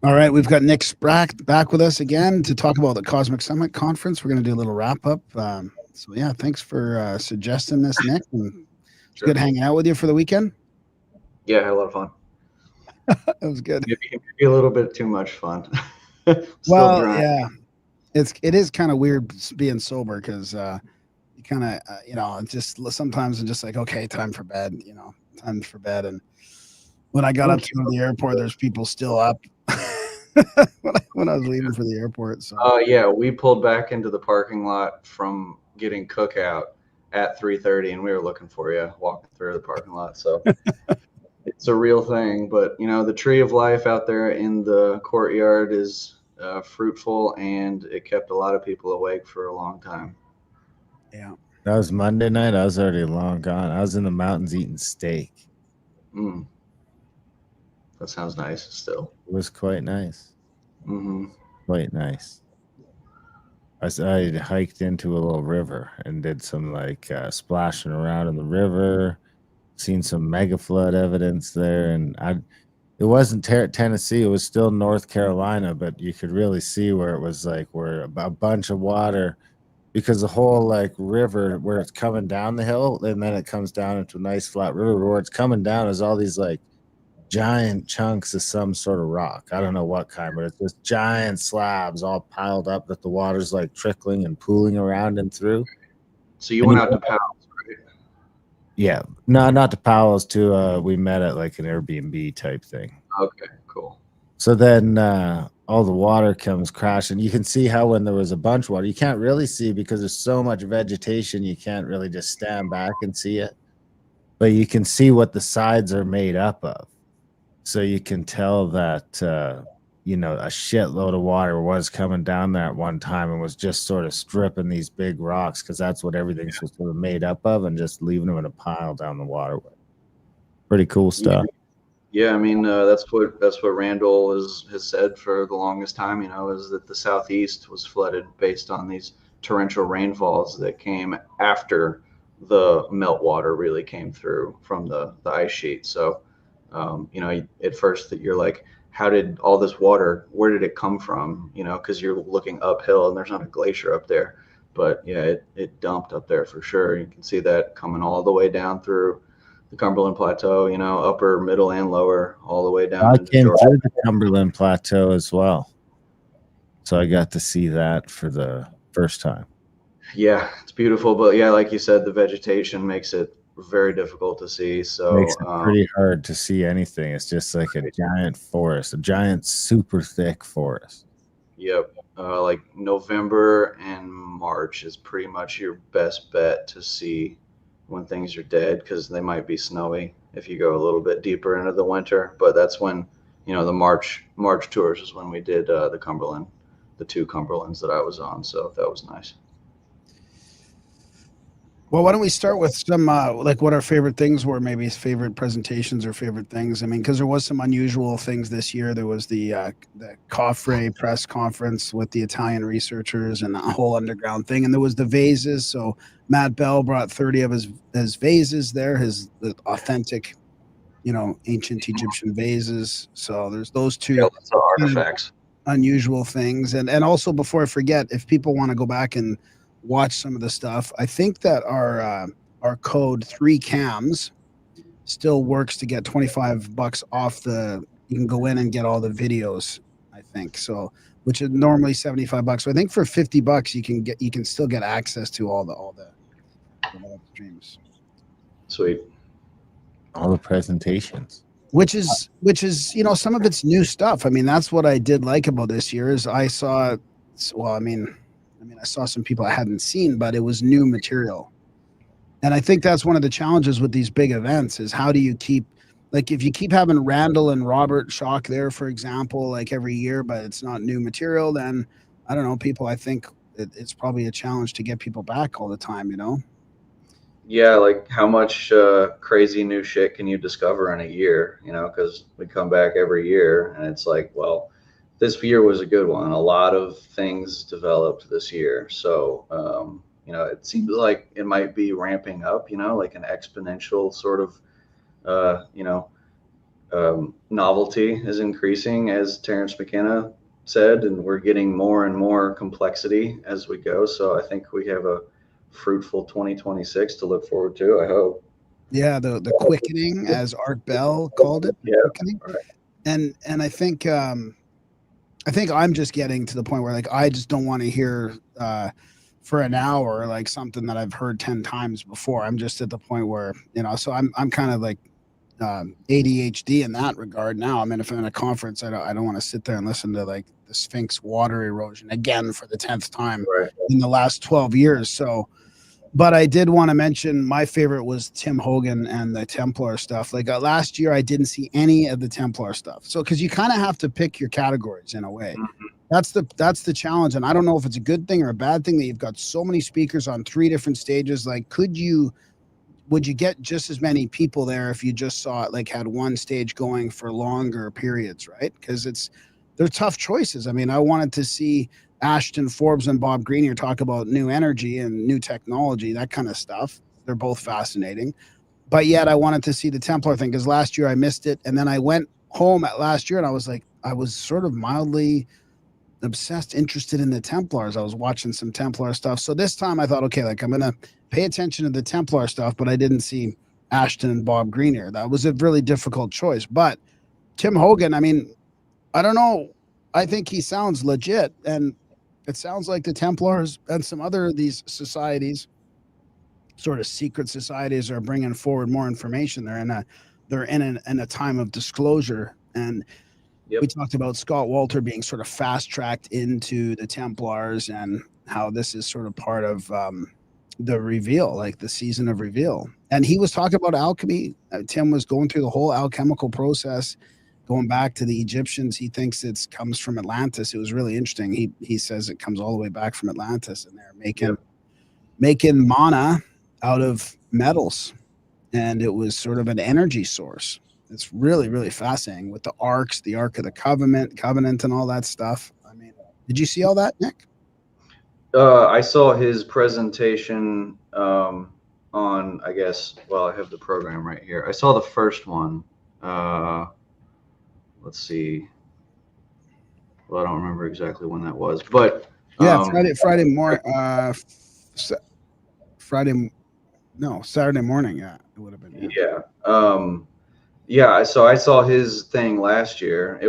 All right, we've got Nick Spratt back with us again to talk about the Cosmic Summit Conference. We're going to do a little wrap up. So yeah, thanks for suggesting this, Nick. And it's Sure. good hanging out with you for the weekend. Yeah, I had a lot of fun. That was good. Maybe a little bit too much fun. Still Well, dry. yeah, it is kind of weird being sober because you kind of it's just sometimes I'm just like, okay, time for bed. Time for bed. And when I got up to go to the airport, there's people still up when I was leaving for the airport. So Yeah, we pulled back into the parking lot from getting cookout at 3:30, and we were looking for you walking through the parking lot. So it's a real thing. But the tree of life out there in the courtyard is fruitful, and it kept a lot of people awake for a long time. yeah. That was Monday night. I was already long gone. I was in the mountains eating steak. Mm. That sounds nice. Still, It was quite nice. mm-hmm. Quite nice. I hiked into a little river and did some splashing around in the river. Seen some mega flood evidence there, and it wasn't Tennessee. It was still North Carolina, but you could really see where it was where a bunch of water, because the whole river where it's coming down the hill and then it comes down into a nice flat river where it's coming down is all these giant chunks of some sort of rock. I don't know what kind, but it's just giant slabs all piled up that the water's trickling and pooling around and through. So you went out to Powell's, right? Yeah, no, not to Powell's. To we met at an Airbnb type thing. Okay, cool. So then all the water comes crashing. You can see how when there was a bunch of water, you can't really see because there's so much vegetation. You can't really just stand back and see it, but you can see what the sides are made up of. So you can tell that, a shitload of water was coming down there at one time and was just sort of stripping these big rocks because that's what everything's sort of made up of and just leaving them in a pile down the waterway. Pretty cool stuff. Yeah, I mean, that's what Randall has said for the longest time, is that the Southeast was flooded based on these torrential rainfalls that came after the meltwater really came through from the ice sheet. So, at first that you're like, how did all this water, where did it come from? Because you're looking uphill and there's not a glacier up there. But yeah, it dumped up there for sure. You can see that coming all the way down through the Cumberland Plateau, upper, middle, and lower, all the way down. I came through the Cumberland Plateau as well. So I got to see that for the first time. Yeah, it's beautiful. But yeah, like you said, the vegetation makes it very difficult to see. So makes it pretty hard to see anything. It's just like a giant forest, a giant super thick forest. Yep. Like November and March is pretty much your best bet to see when things are dead, because they might be snowy if you go a little bit deeper into the winter. But that's when, the March tours is when we did the Cumberland, the two Cumberlands that I was on. So that was nice. Well, why don't we start with some what our favorite things were, maybe favorite presentations or favorite things. I mean, because there was some unusual things this year. There was the Coffre press conference with the Italian researchers and the whole underground thing, and there was the vases. So Matt Bell brought 30 of his vases there, his authentic, ancient Egyptian vases. So there's those two artifacts, unusual things, and also before I forget, if people want to go back and watch some of the stuff, I think that our code 3CAMS still works to get $25 off you can go in and get all the videos, I think. So, which is normally $75. So I think for $50 you can still get access to all the streams. Sweet. All the presentations. Which is some of it's new stuff. I mean, that's what I did like about this year is I saw I saw some people I hadn't seen, but it was new material. And I think that's one of the challenges with these big events is how do you keep, if you keep having Randall and Robert Schock there, for example, every year, but it's not new material, then I don't know, people, I think it's probably a challenge to get people back all the time, Yeah, how much crazy new shit can you discover in a year, because we come back every year and it's like, well, this year was a good one. A lot of things developed this year. So, it seems like it might be ramping up, like an exponential sort of, novelty is increasing, as Terrence McKenna said, and we're getting more and more complexity as we go. So I think we have a fruitful 2026 to look forward to, I hope. Yeah, the quickening, as Art Bell called it, Yeah, quickening. Right. And I think I'm just getting to the point where like I just don't want to hear for an hour like something that I've heard 10 times before. I'm just at the point where, so I'm kind of like ADHD in that regard now. I mean, if I'm in a conference, I don't want to sit there and listen to like the Sphinx water erosion again for the 10th time in the last 12 years. So, but I did want to mention my favorite was Tim Hogan and the Templar stuff. Like last year, I didn't see any of the Templar stuff. So, because you kind of have to pick your categories in a way. Mm-hmm. That's the challenge. And I don't know if it's a good thing or a bad thing that you've got so many speakers on 3 different stages. Like, would you get just as many people there if you just saw it, like had one stage going for longer periods, right? Because they're tough choices. I mean, I wanted to see Ashton Forbes and Bob Greenier talk about new energy and new technology, that kind of stuff. They're both fascinating. But yet I wanted to see the Templar thing because last year I missed it. And then I went home at last year and I was sort of mildly obsessed, interested in the Templars. I was watching some Templar stuff. So this time I thought, okay, like I'm going to pay attention to the Templar stuff, but I didn't see Ashton and Bob Greenier. That was a really difficult choice. But Tim Hogan, I mean, I don't know. I think he sounds legit. And it sounds like the Templars and some other of these societies, sort of secret societies, are bringing forward more information. They're in a time of disclosure. And we talked about Scott Walter being sort of fast tracked into the Templars and how this is sort of part of the reveal, like the season of reveal. And he was talking about alchemy. Tim was going through the whole alchemical process, going back to the Egyptians. He thinks it comes from Atlantis. It was really interesting. He says it comes all the way back from Atlantis, and they're making mana out of metals, and it was sort of an energy source. It's really, really fascinating with the arcs, the Ark of the Covenant, and all that stuff. I mean, did you see all that, Nick? I saw his presentation on, I guess, well, I have the program right here. I saw the first one. Let's see. Well, I don't remember exactly when that was, but yeah, Saturday morning. Yeah, it would have been. Yeah. So I saw his thing last year.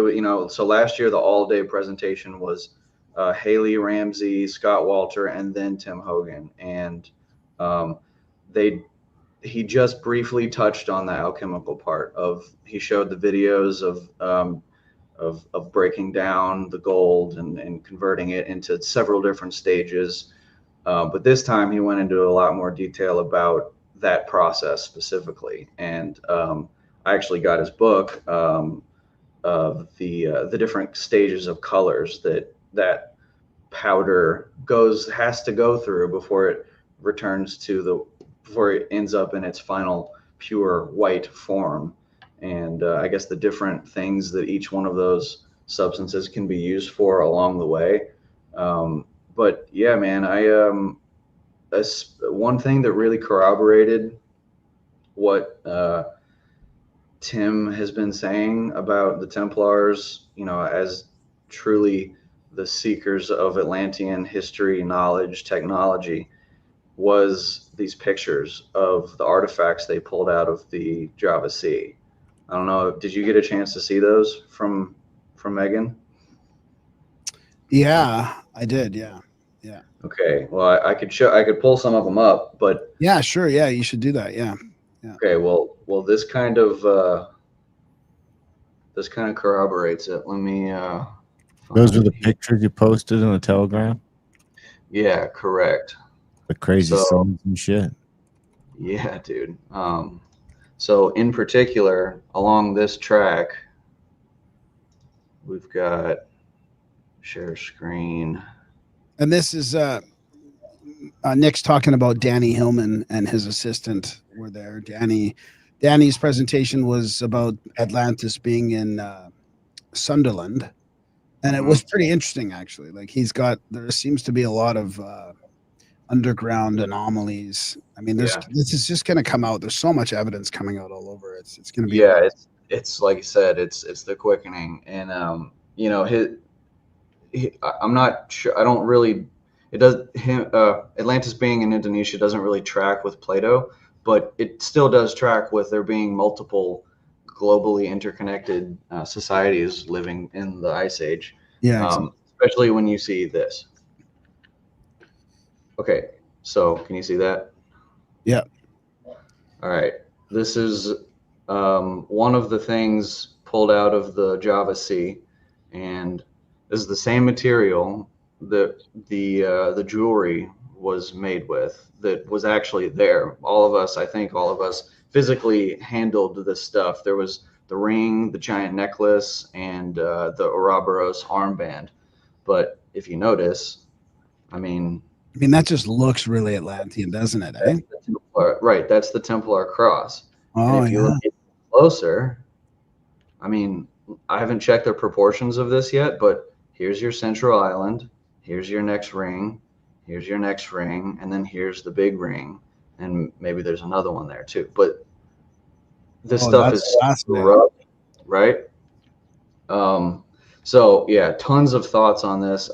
So last year the all-day presentation was Haley Ramsey, Scott Walter, and then Tim Hogan, and he just briefly touched on the alchemical part he showed the videos of breaking down the gold and converting it into several different stages. But this time he went into a lot more detail about that process specifically. And I actually got his book of the different stages of colors that powder has to go through before it before it ends up in its final pure white form. And I guess the different things that each one of those substances can be used for along the way. But yeah, man, one thing that really corroborated what Tim has been saying about the Templars, as truly the seekers of Atlantean history, knowledge, technology, was these pictures of the artifacts they pulled out of the Java Sea. I don't know. Did you get a chance to see those from Megan? Yeah, I did. Yeah. Okay. Well, I could pull some of them up, but yeah, sure. Yeah, you should do that. Yeah. Okay. Well, this kind of corroborates it. Let me. Those are the pictures you posted in the Telegram? Yeah, correct. The crazy songs and shit. Yeah, dude. So in particular, along this track, we've got share screen. And this is Nick's talking about Danny Hillman and his assistant were there. Danny's presentation was about Atlantis being in Sunderland. And it was pretty interesting, actually. Like there seems to be a lot of underground anomalies. I mean, this is just going to come out. There's so much evidence coming out all over. It's going to be. Yeah, it's like you said, it's the quickening, and you know, I'm not sure. I don't really. It does. Atlantis being in Indonesia doesn't really track with Plato, but it still does track with there being multiple globally interconnected societies living in the Ice Age. Yeah, exactly. Especially when you see this. Okay, so can you see that? Yeah. All right. This is one of the things pulled out of the Java Sea, and this is the same material that the jewelry was made with. That was actually there. All of us, I think, all of us physically handled this stuff. There was the ring, the giant necklace, and the Ouroboros armband. But if you notice, I mean, that just looks really Atlantean, doesn't it? Eh? that's the Templar, right? That's the Templar cross. And Oh if you yeah. look closer, I mean, I haven't checked the proportions of this yet, but here's your central island, here's your next ring, here's your next ring, and then here's the big ring, and maybe there's another one there too. But this Oh, stuff that's is fascinating. rough, right? So yeah, tons of thoughts on this.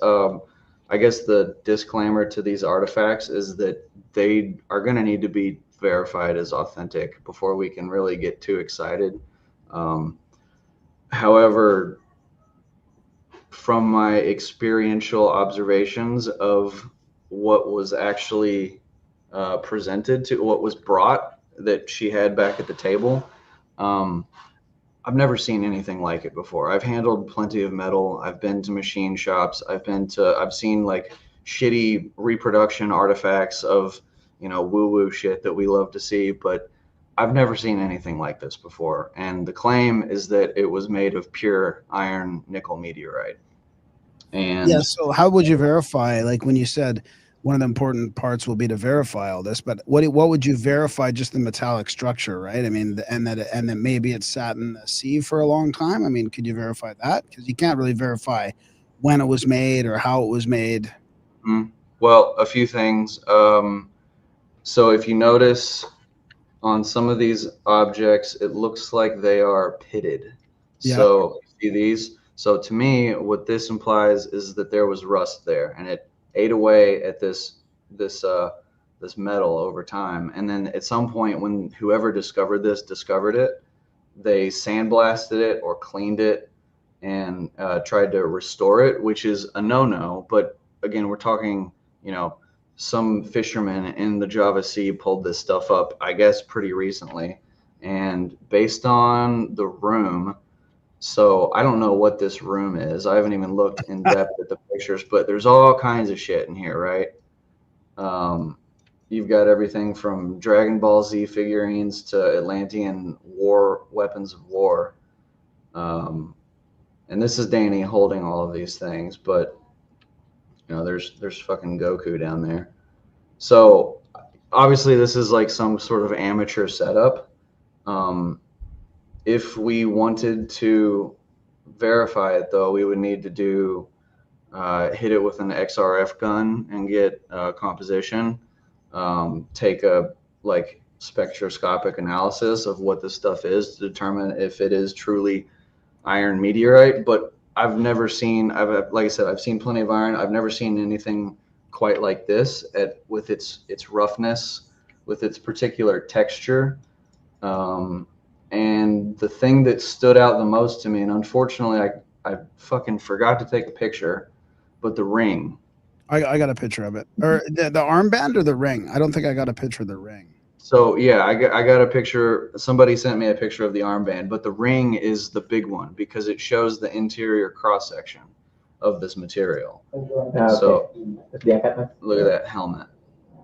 I guess the disclaimer to these artifacts is that they are going to need to be verified as authentic before we can really get too excited. However, from my experiential observations of what was actually presented to what was brought that she had back at the table, I've never seen anything like it before. I've handled plenty of metal. I've been to machine shops. I've seen like shitty reproduction artifacts of, you know, woo-woo shit that we love to see, but I've never seen anything like this before. And the claim is that it was made of pure iron nickel meteorite. Yeah. And So how would you verify? Like when you said one of the important parts will be to verify all this, but what would you verify? Just the metallic structure, right? I mean, and that maybe it sat in the sea for a long time. I mean, could you verify that? Because you can't really verify when it was made or how it was made. well, a few things. So if you notice on some of these objects, it looks like they are pitted. Yeah. So see these? So to me, what this implies is that there was rust there, and it ate away at this metal over time. And then at some point, when whoever discovered this discovered it, they sandblasted it or cleaned it and tried to restore it, which is a no-no. But again, we're talking, you know, some fishermen in the Java Sea pulled this stuff up, I guess, pretty recently. And based on the room, so I don't know what this room is. I haven't even looked in depth at the pictures, but there's all kinds of shit in here, right? You've got everything from Dragon Ball Z figurines to Atlantean war weapons of war. And this is Danny holding all of these things, but you know, there's fucking Goku down there. So obviously this is like some sort of amateur setup. If we wanted to verify it though, we would need to do hit it with an XRF gun and get composition, take a like spectroscopic analysis of what this stuff is to determine if it is truly iron meteorite. But I've never seen, like I said, I've seen plenty of iron. I've never seen anything quite like this with its roughness, with its particular texture. And the thing that stood out the most to me, and unfortunately I fucking forgot to take a picture, but the ring. I got a picture of it, or the armband or the ring. I don't think I got a picture of the ring. So yeah, I got a picture. Somebody sent me a picture of the armband, but the ring is the big one because it shows the interior cross section of this material. Okay. So look at that helmet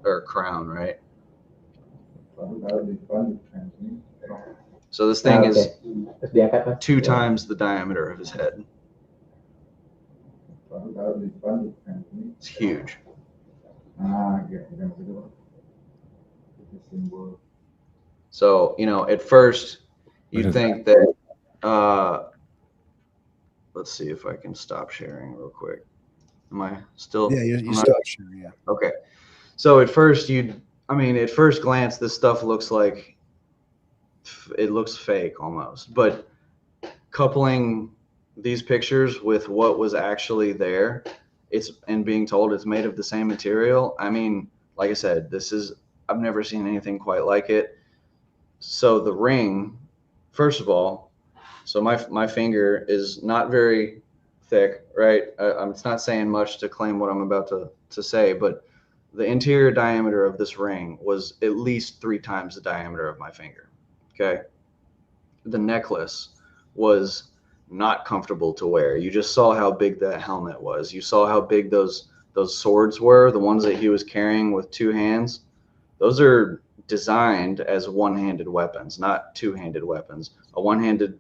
or crown, right? So this thing is 2 times the diameter of his head. It's huge. So, you know, at first you'd think that, let's see if I can stop sharing real quick. Am I still? Yeah, you stopped sharing. Yeah. Okay. So at first at first glance, this stuff looks like, it looks fake almost, but coupling these pictures with what was actually there, and being told it's made of the same material. I mean, like I said, I've never seen anything quite like it. So the ring, first of all, so my finger is not very thick, right? It's not saying much to claim what I'm about to say, but the interior diameter of this ring was at least 3 times the diameter of my finger. Okay. The necklace was not comfortable to wear. You just saw how big that helmet was. You saw how big those swords were, the ones that he was carrying with 2 hands. Those are designed as one-handed weapons, not two-handed weapons.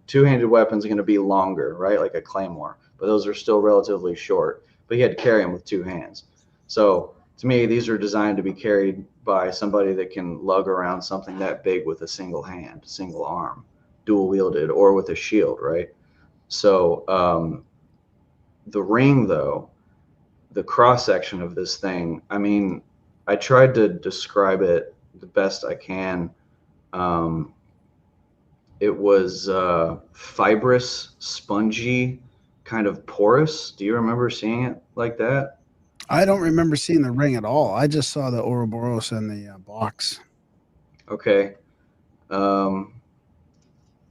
Two-handed weapons are going to be longer, right? Like a claymore, but those are still relatively short. But he had to carry them with 2 hands. So to me, these are designed to be carried by somebody that can lug around something that big with a single hand, single arm, dual wielded, or with a shield, right? So the ring, though, the cross section of this thing, I mean, I tried to describe it the best I can. It was fibrous, spongy, kind of porous. Do you remember seeing it like that? I don't remember seeing the ring at all. I just saw the Ouroboros in the box. Okay.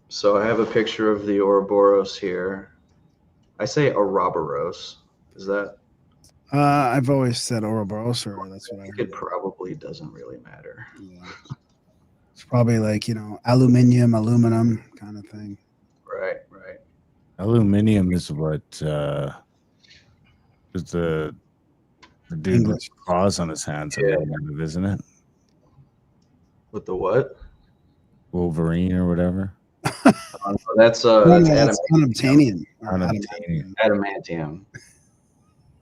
So I have a picture of the Ouroboros here. I say Ouroboros. Is that? I've always said Ouroboros, or that's what I heard. It probably doesn't really matter. Yeah. It's probably like, aluminum kind of thing. Right. Aluminium is what is the dude English. with claws on his hands, Yeah. isn't it? With the what? Wolverine or whatever. That's unobtainium. Unobtainium. Adamantium.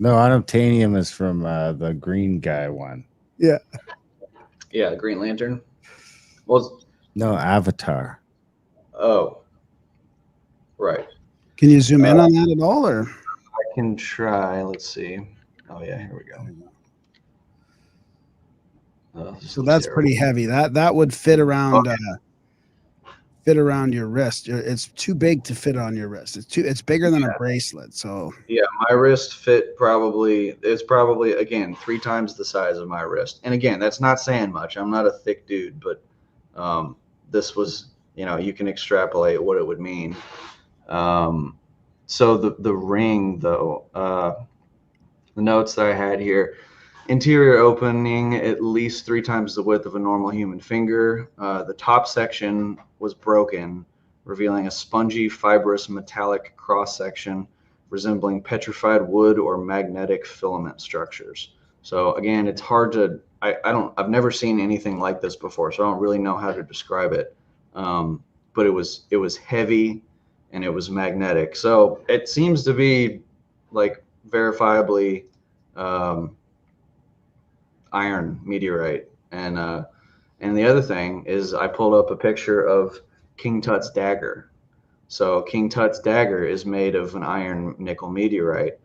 No, unobtainium is from the green guy one. Yeah. Yeah, Green Lantern. Well, No, Avatar. oh, right. Can you zoom in on that at all, or? I can try. Let's see. Oh yeah, here we go. So that's pretty heavy. That would fit around your wrist. It's too big to fit on your wrist. It's bigger than a bracelet. So yeah, my wrist it's probably again 3 times the size of my wrist. And again, that's not saying much. I'm not a thick dude, but this was, you can extrapolate what it would mean. So the ring, though, the notes that I had here: interior opening at least 3 times the width of a normal human finger. The top section was broken, revealing a spongy, fibrous, metallic cross section resembling petrified wood or magnetic filament structures. So again, it's hard to. I've never seen anything like this before, so I don't really know how to describe it. But it was heavy and it was magnetic. So it seems to be like verifiably iron meteorite. And the other thing is I pulled up a picture of King Tut's dagger. So King Tut's dagger is made of an iron nickel meteorite.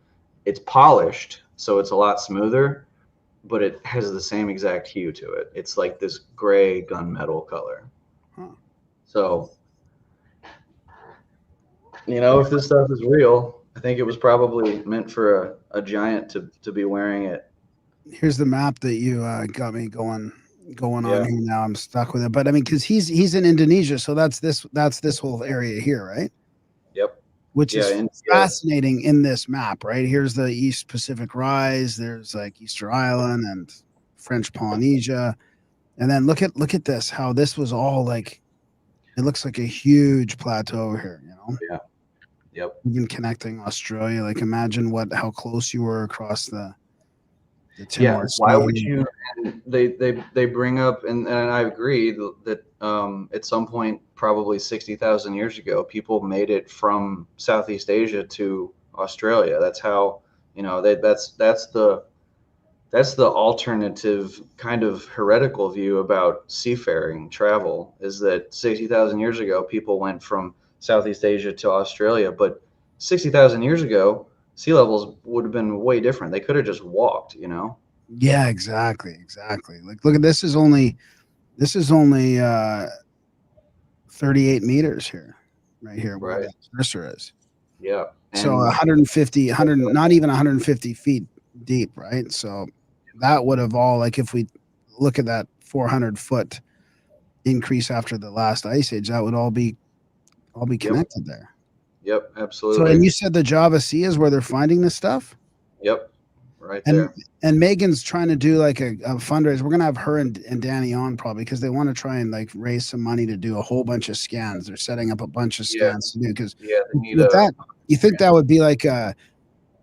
It's polished, so it's a lot smoother, but it has the same exact hue to it. It's like this gray gunmetal color. Huh. So, if this stuff is real, I think it was probably meant for a giant to be wearing it. Here's the map that you got me going on Yeah. here now. I'm stuck with it, but I mean, because he's in Indonesia, so that's this whole area here, right? Yep. Which Yeah, is fascinating in this map, right? Here's the East Pacific Rise. There's like Easter Island and French Polynesia, and then look at this. How this was all like, it looks like a huge plateau here, Yeah. Yep. Even connecting Australia. Like, imagine how close you were across the Yeah. Timor Why Sea. would you? They bring up, and I agree that at some point, probably 60,000 years ago, people made it from Southeast Asia to Australia. That's how, that's the alternative kind of heretical view about seafaring travel, is that 60,000 years ago, people went from Southeast Asia to Australia. But 60,000 years ago, sea levels would have been way different. They could have just walked, Yeah, exactly. Like, look at this is only 38 meters here. right here where Right. that cursor is. Yeah. So And 150, 100, not even 150 feet deep, right? So that would have all, like, if we look at that 400-foot increase after the last ice age, that would all be connected there. yep, So, absolutely. and you said the Java Sea is where they're finding this stuff? Yep. Right And there. and Megan's trying to do like a fundraiser. We're gonna have her and Danny on probably because they want to try and like raise some money to do a whole bunch of scans. They're setting up a bunch of Yeah. scans to do because Yeah, they need with that, you think that would be like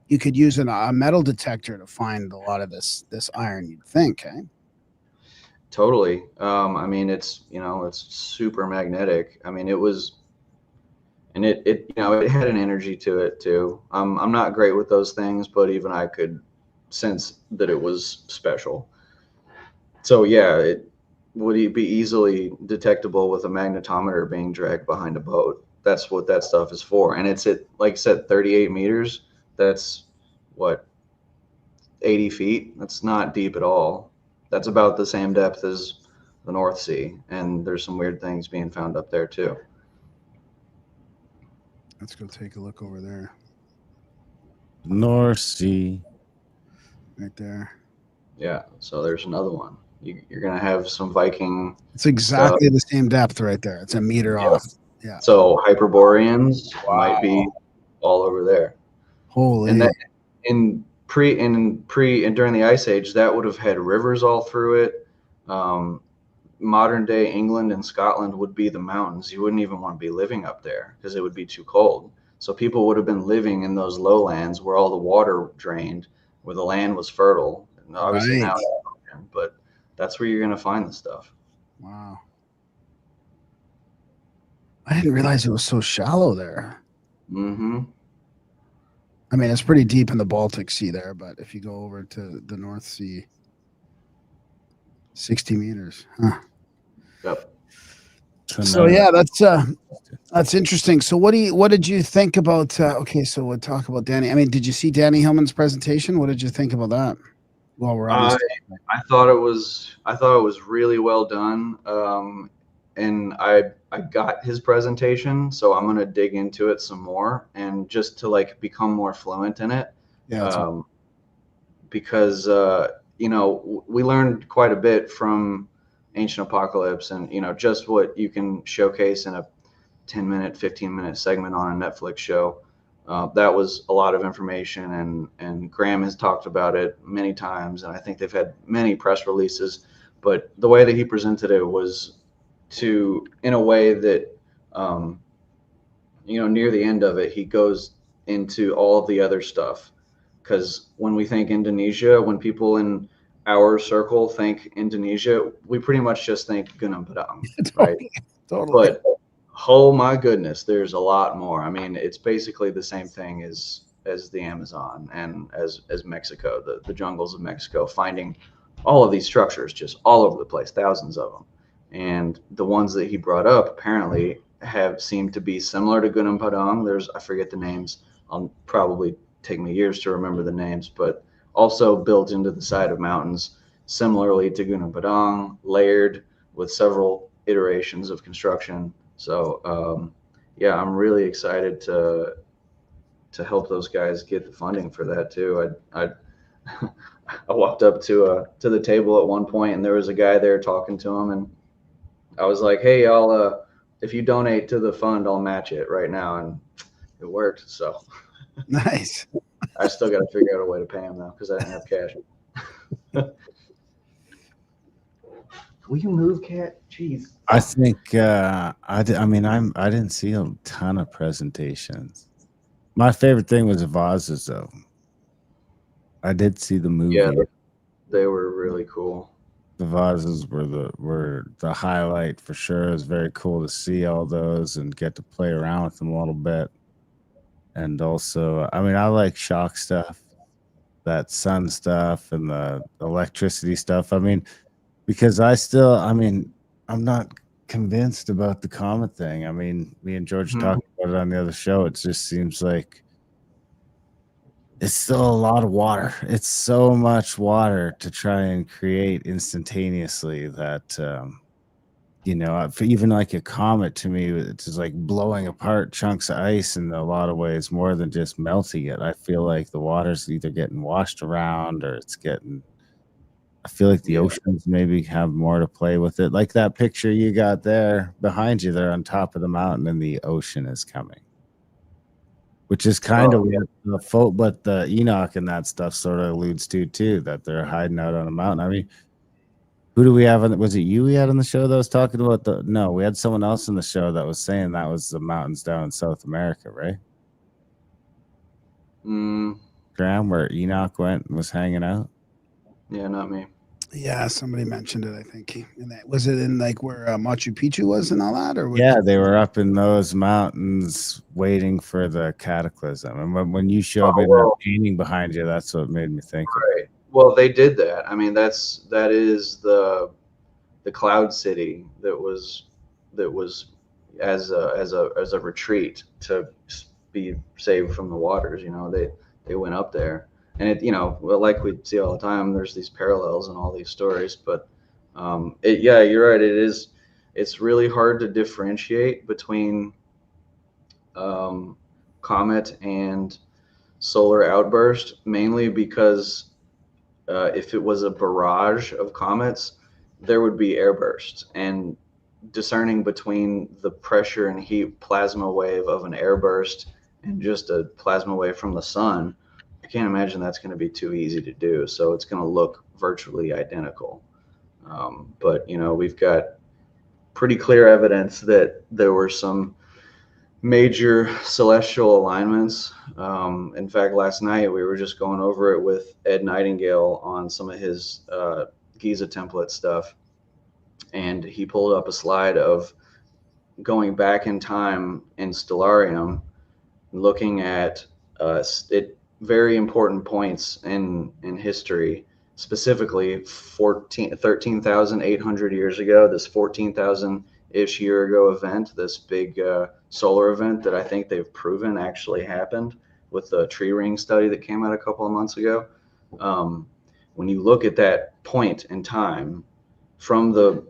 you could use a metal detector to find a lot of this iron. You'd think, eh? totally. I mean, it's super magnetic. I mean, it was, and it it had an energy to it too. I'm not great with those things, but even I could sense that it was special. So yeah, it would be easily detectable with a magnetometer being dragged behind a boat. That's what that stuff is for, and it's at, like I said, 38 meters. That's what, 80 feet. That's not deep at all. That's about the same depth as the North Sea, and there's some weird things being found up there too. Let's go take a look over there, North Sea. right there. Yeah, so there's another one. You're gonna have some Viking It's exactly the same depth right there. It's a meter Yep. off. Yeah. So Hyperboreans might Wow. be all over there. Holy. And that in pre and during the Ice Age, that would have had rivers all through it. Modern day England and Scotland would be the mountains. You wouldn't even want to be living up there because it would be too cold. So people would have been living in those lowlands where all the water drained, where the land was fertile. And obviously Right. now, but that's where you're going to find the stuff. Wow. I didn't realize it was so shallow there. Mm-hmm. I mean, it's pretty deep in the Baltic Sea there, but if you go over to the North Sea, 60 meters. Huh. Yep. So yeah, that's interesting. So what did you think about? Okay, so we'll talk about Danny. I mean, did you see Danny Hillman's presentation? What did you think about that? Well, we're on. I thought it was really well done. And I got his presentation, so I'm gonna dig into it some more and just to like become more fluent in it. Yeah. Because we learned quite a bit from Ancient Apocalypse, and just what you can showcase in a 10-minute, 15-minute segment on a Netflix show. That was a lot of information, and Graham has talked about it many times, and I think they've had many press releases. But the way that he presented it was in a way that, near the end of it, he goes into all of the other stuff. Because when we think Indonesia, when people in our circle think Indonesia, we pretty much just think Gunung Padang, right? Totally. But oh my goodness, there's a lot more. I mean, it's basically the same thing as the Amazon and as Mexico, the jungles of Mexico, finding all of these structures just all over the place, thousands of them. And the ones that he brought up apparently have seemed to be similar to Gunung Padang. I forget the names. I'll probably take me years to remember the names, but also built into the side of mountains, similarly to Gunung Padang, layered with several iterations of construction. So yeah, I'm really excited to help those guys get the funding for that too. I I walked up to the table at one point, and there was a guy there talking to him, and I was like, "Hey, if you donate to the fund, I'll match it right now," and it worked. So nice. I still got to figure out a way to pay him though, because I didn't have cash. Will you move, Cat? Jeez. I think I didn't see a ton of presentations. My favorite thing was the vases, though. I did see the movie. Yeah, they were really cool. The vases were the highlight for sure. It was very cool to see all those and get to play around with them a little bit. And also, I mean, I like shock stuff, that sun stuff, and the electricity stuff. I mean, because I'm not convinced about the comet thing. I mean, me and George talked about it on the other show. It just seems like it's still a lot of water. It's so much water to try and create instantaneously that for even like a comet, to me, it's just like blowing apart chunks of ice in a lot of ways, more than just melting it. I feel like the water's either getting washed around or I feel like the Yeah. oceans maybe have more to play with it. Like that picture you got there behind you, they're on top of the mountain and the ocean is coming, which is kind of what but the Enoch and that stuff sort of alludes to too, that they're hiding out on a mountain. I mean, who do we have was it you we had on the show that was talking about no, we had someone else on the show that was saying that was the mountains down in South America, right? Graham, where Enoch went and was hanging out? Yeah, not me. Yeah, somebody mentioned it, I think. And that, was it in like where Machu Picchu was and all that? Or Yeah, they were up in those mountains waiting for the cataclysm. And when you showed me that painting behind you, that's what made me think of it. Well, they did that. I mean, that is the cloud city that was as a retreat to be saved from the waters. They went up there, and well, like we see all the time, there's these parallels in all these stories. But yeah, you're right. It's really hard to differentiate between comet and solar outburst, mainly because if it was a barrage of comets, there would be airbursts, and discerning between the pressure and heat plasma wave of an airburst and just a plasma wave from the sun, I can't imagine that's going to be too easy to do. So it's going to look virtually identical. But we've got pretty clear evidence that there were some major celestial alignments. In fact, last night we were just going over it with Ed Nightingale on some of his Giza template stuff, and he pulled up a slide of going back in time in Stellarium, looking at very important points in history, specifically 13,800 years ago, this 14,000-ish year ago event, this big solar event that I think they've proven actually happened with the tree ring study that came out a couple of months ago. When you look at that point in time from the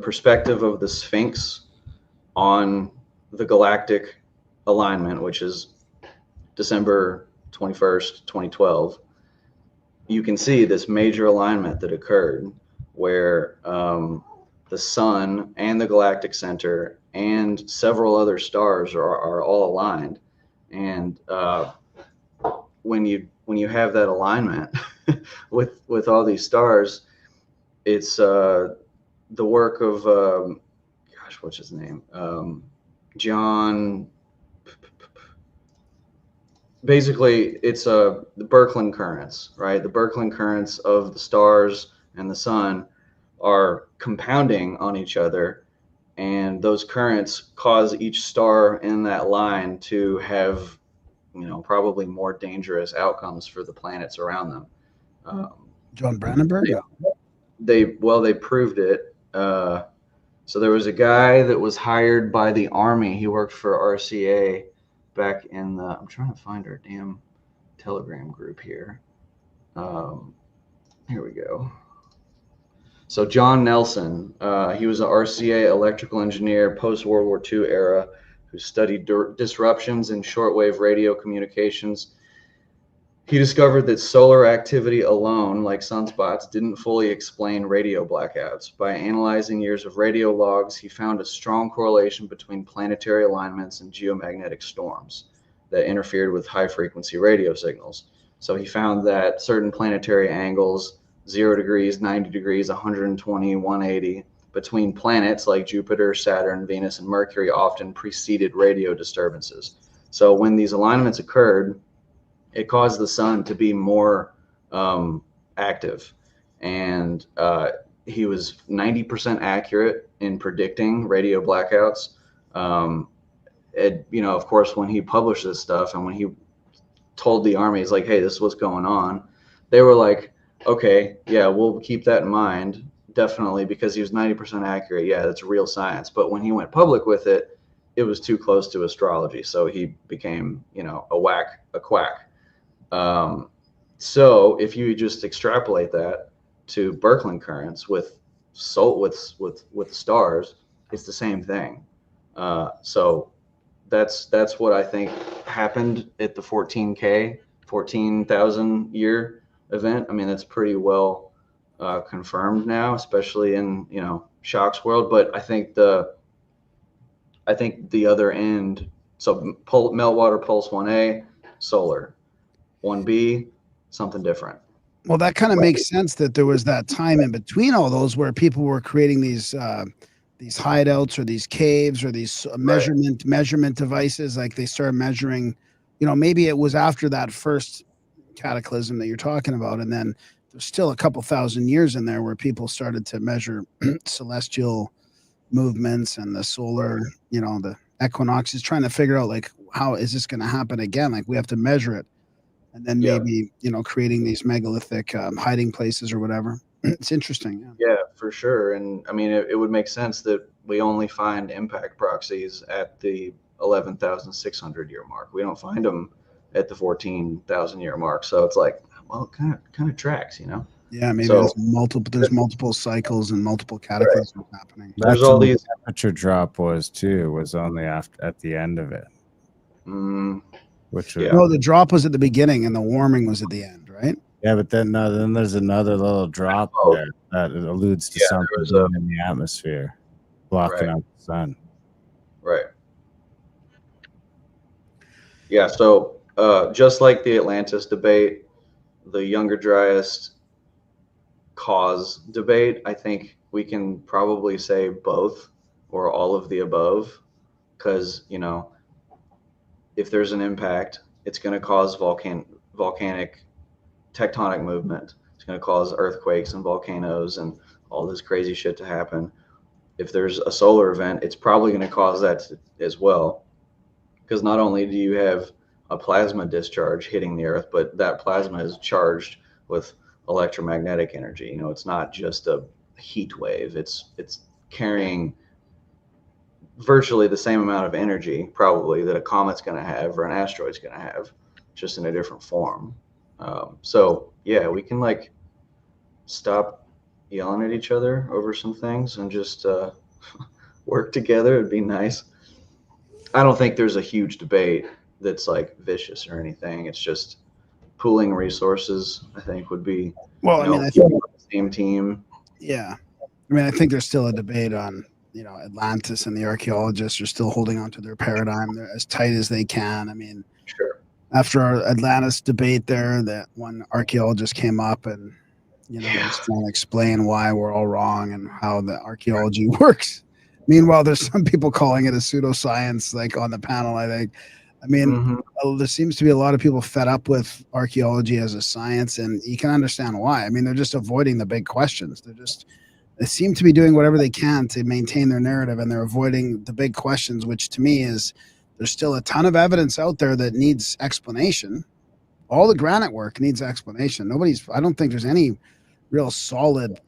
perspective of the Sphinx on the galactic alignment, which is December 21st, 2012, you can see this major alignment that occurred where the sun and the galactic center and several other stars are all aligned. And when you have that alignment with all these stars, it's the work of what's his name, John. Basically, it's the Birkeland currents, right? The Birkeland currents of the stars and the sun are compounding on each other, and those currents cause each star in that line to have, probably more dangerous outcomes for the planets around them. John Brandenburg? They proved it. So there was a guy that was hired by the Army. He worked for RCA back in I'm trying to find our damn Telegram group here. Here we go. So John Nelson, he was an RCA electrical engineer post-World War II era who studied disruptions in shortwave radio communications. He discovered that solar activity alone, like sunspots, didn't fully explain radio blackouts. By analyzing years of radio logs, he found a strong correlation between planetary alignments and geomagnetic storms that interfered with high-frequency radio signals. So he found that certain planetary angles, 0 degrees, 90 degrees, 120, 180, between planets like Jupiter, Saturn, Venus, and Mercury often preceded radio disturbances. So when these alignments occurred, it caused the sun to be more active, and he was 90% accurate in predicting radio blackouts. Of course, when he published this stuff and when he told the Army, he's like, hey, this is what's going on, they were like, okay, yeah, we'll keep that in mind, definitely, because he was 90% accurate. Yeah, that's real science. But when he went public with it, it was too close to astrology, so he became, a quack. So if you just extrapolate that to Birkeland currents with with the stars, it's the same thing. So that's what I think happened at the 14,000 year event. I mean, that's pretty well confirmed now, especially in, you know, Shock's world. But I think the other end, so meltwater pulse 1A, solar, 1B, something different. Well, that kind of makes sense that there was that time in between all those where people were creating these hideouts or these caves or these measurement devices. Like they started measuring, you know, maybe it was after that first cataclysm that you're talking about, and then there's still a couple thousand years in there where people started to measure celestial movements and the solar, you know, the equinoxes, trying to figure out like how is this going to happen again? Like we have to measure it, and then maybe, you know, creating these megalithic hiding places or whatever. It's interesting. Yeah, for sure. And I mean, it would make sense that we only find impact proxies at the 11,600 year mark. We don't find them at the 14,000 year mark. So it's like, well, it kind of tracks, you know? Yeah, maybe there's multiple cycles and multiple cataclysms happening. That's all these temperature drop was only at the end of it. Which no, the drop was at the beginning and the warming was at the end, right? Yeah, but then there's another little drop there that alludes to something in the atmosphere blocking out the sun. Right. Yeah, so just like the Atlantis debate, the Younger Dryas cause debate, I think we can probably say both or all of the above, because, you know, if there's an impact, it's going to cause volcanic tectonic movement. It's going to cause earthquakes and volcanoes and all this crazy shit to happen. If there's a solar event, it's probably going to cause that as well, because not only do you have a plasma discharge hitting the earth, but that plasma is charged with electromagnetic energy. You know, it's not just a heat wave. It's carrying virtually the same amount of energy probably that a comet's going to have or an asteroid's going to have, just in a different form. So yeah, we can like stop yelling at each other over some things and just work together. It'd be nice. I don't think there's a huge debate that's like vicious or anything. It's just pooling resources, I think, would be, well, I mean, I think the same team. Yeah. I mean, I think there's still a debate on, you know, Atlantis, and the archaeologists are still holding on to their paradigm. They're as tight as they can. I mean, sure. After our Atlantis debate there, that one archaeologist came up and, you know, was trying to explain why we're all wrong and how the archaeology works. Meanwhile, there's some people calling it a pseudoscience, like on the panel, I think. I mean, there seems to be a lot of people fed up with archaeology as a science, and you can understand why. I mean, they're just avoiding the big questions. They seem to be doing whatever they can to maintain their narrative, and they're avoiding the big questions, which to me is there's still a ton of evidence out there that needs explanation. All the granite work needs explanation. I don't think there's any real solid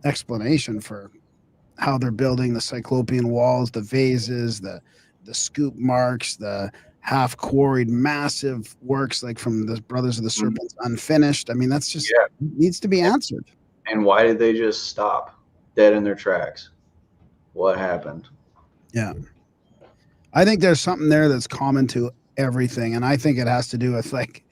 explanation for how they're building the Cyclopean walls, the vases, the scoop marks, the half quarried massive works like from the Brothers of the Serpents unfinished. I mean, that's just needs to be answered. And why did they just stop dead in their tracks? What happened? Yeah. I think there's something there that's common to everything. And I think it has to do with, like,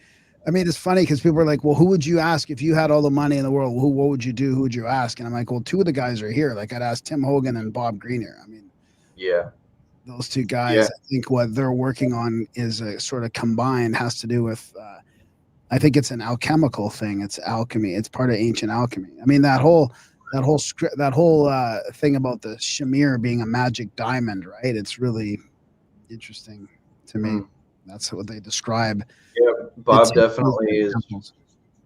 I mean, it's funny because people are like, well, who would you ask if you had all the money in the world? What would you do? Who would you ask? And I'm like, well, two of the guys are here. Like, I'd ask Tim Hogan and Bob Greenier. I mean, yeah, those two guys, I think what they're working on is a sort of combined, has to do with, I think it's an alchemical thing. It's alchemy. It's part of ancient alchemy. I mean, that whole thing about the Shamir being a magic diamond, right? It's really interesting to me. That's what they describe. Yeah, Bob definitely is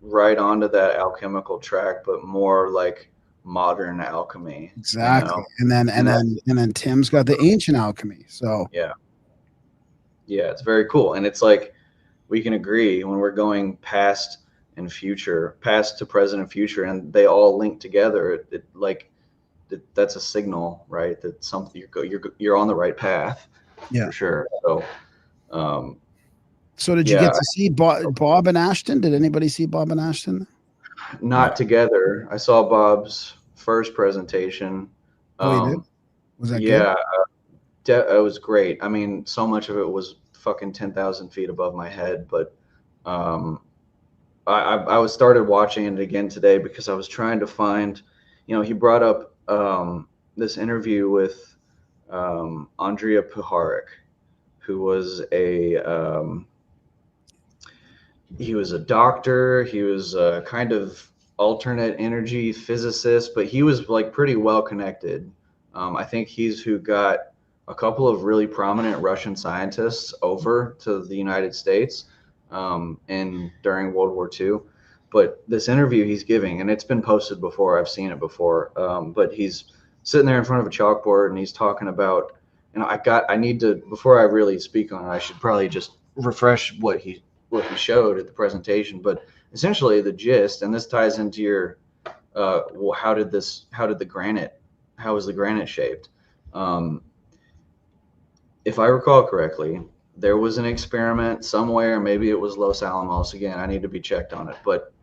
right onto that alchemical track, but more like modern alchemy. Exactly. You know? And then Tim's got the ancient alchemy. So yeah, it's very cool. And it's like we can agree when we're going past and future, past to present and future, and they all link together. That's a signal, right? That something you're on the right path. Yeah, for sure. So did you get to see Bob and Ashton? Did anybody see Bob and Ashton? Not together. I saw Bob's first presentation. Oh, you did? Was that good? Yeah, it was great. I mean, so much of it was fucking 10,000 feet above my head, but um, I was started watching it again today because I was trying to find, he brought up this interview with Andrea Puharich, who was he was a doctor. He was a kind of alternate energy physicist, but he was like pretty well connected. I think he's who got a couple of really prominent Russian scientists over to the United States during World War II. But this interview he's giving, and it's been posted before, I've seen it before, but he's sitting there in front of a chalkboard and he's talking about, I need to, before I really speak on it, I should probably just refresh what he showed at the presentation. But essentially the gist, and this ties into your how was the granite shaped? If I recall correctly, there was an experiment somewhere, maybe it was Los Alamos, again, I need to be checked on it, but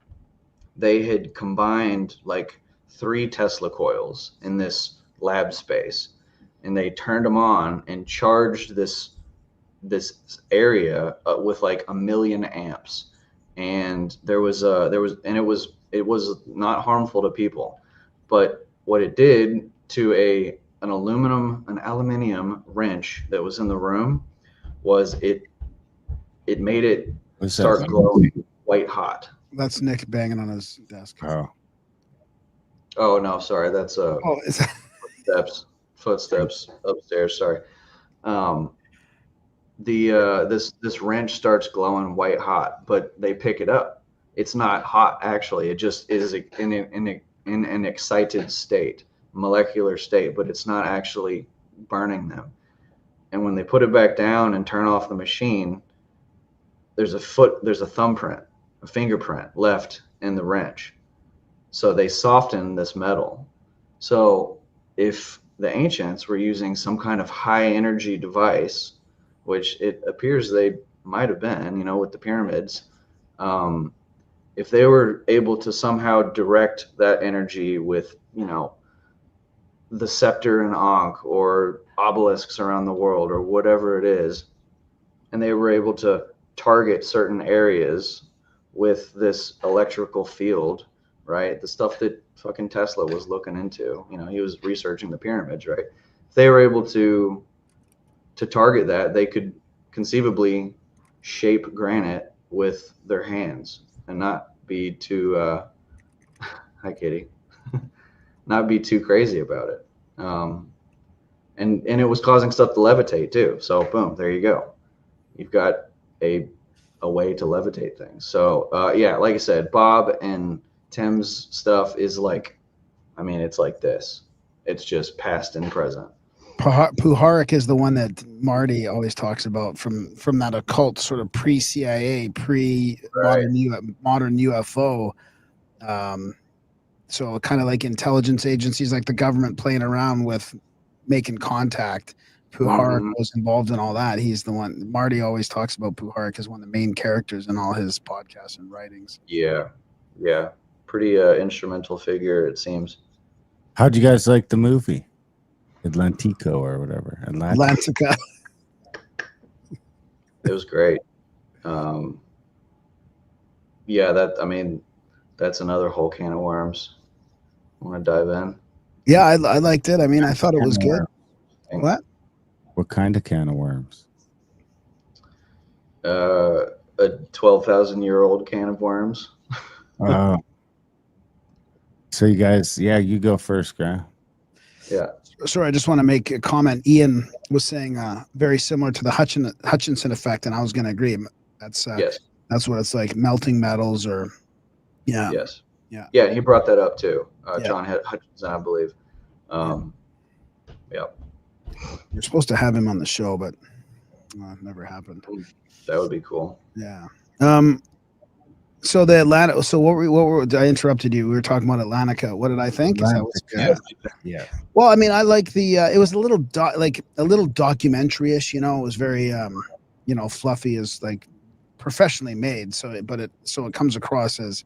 they had combined like 3 Tesla coils in this lab space, and they turned them on and charged this area with like 1,000,000 amps, and it was not harmful to people. But what it did to an aluminium wrench that was in the room was it made it start glowing white hot. That's Nick banging on his desk. Oh no, sorry, that's is that... footsteps upstairs. Sorry. This wrench starts glowing white hot, but they pick it up. It's not hot actually. It just is in an excited state, molecular state, but it's not actually burning them. And when they put it back down and turn off the machine, there's a thumbprint, a fingerprint left in the wrench. So they soften this metal. So if the ancients were using some kind of high energy device, which it appears they might have been, with the pyramids, if they were able to somehow direct that energy with, the scepter and Ankh or obelisks around the world or whatever it is, and they were able to target certain areas with this electrical field, right? The stuff that fucking Tesla was looking into, he was researching the pyramids, right? If they were able to target that, they could conceivably shape granite with their hands and not be too hi Kitty not be too crazy about it. And it was causing stuff to levitate too. So boom, there you go. You've got a way to levitate things. So yeah, like I said, Bob and Tim's stuff is like, it's like this. It's just past and present. Puharich is the one that Marty always talks about from that occult sort of pre-CIA, modern UFO. So kind of like intelligence agencies, like the government playing around with making contact. Puharich was involved in all that. He's the one. Marty always talks about Puharich as one of the main characters in all his podcasts and writings. Yeah. Pretty instrumental figure, it seems. How'd you guys like the movie? Atlantico or whatever. Atlantica. It was great. Yeah, that's another whole can of worms. Want to dive in? Yeah, I liked it. I thought it was good. What kind of can of worms? A 12,000-year-old can of worms. Oh. So you guys, you go first, Graham. Yeah. Sorry, I just want to make a comment. Ian was saying very similar to the Hutchinson effect, and I was going to agree. That's yes. That's what it's like, melting metals or Yes. Yeah. Yeah, he brought that up too. John Hutchinson, I believe. Yeah. You're supposed to have him on the show, but never happened. That would be cool. Yeah. So the Atlanta. So what were? I interrupted you. We were talking about Atlantica. What did I think? Yeah. Well, I like the. It was a little documentary-ish. It was very fluffy, as like professionally made. So it comes across as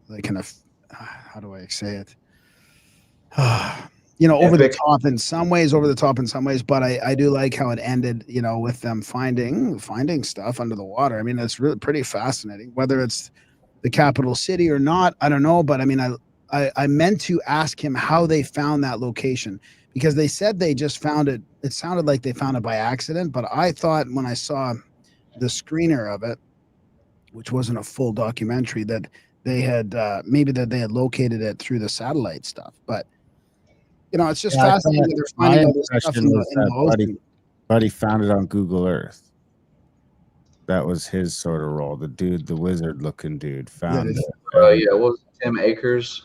like how do I say it? Over the Epic. top in some ways, but I do like how it ended, with them finding stuff under the water. I mean, it's really pretty fascinating. Whether it's the capital city or not, I don't know. But I mean, I meant to ask him how they found that location, because they said they just found it. It sounded like they found it by accident, but I thought when I saw the screener of it, which wasn't a full documentary, that they had maybe that they had located it through the satellite stuff. But it's just Yeah, I fascinating thought that they're my finding all this stuff impression in was the that ocean. Buddy found it on Google Earth. That was his sort of role. The dude, the wizard-looking dude, found it. Yeah, what was it, Tim Akers?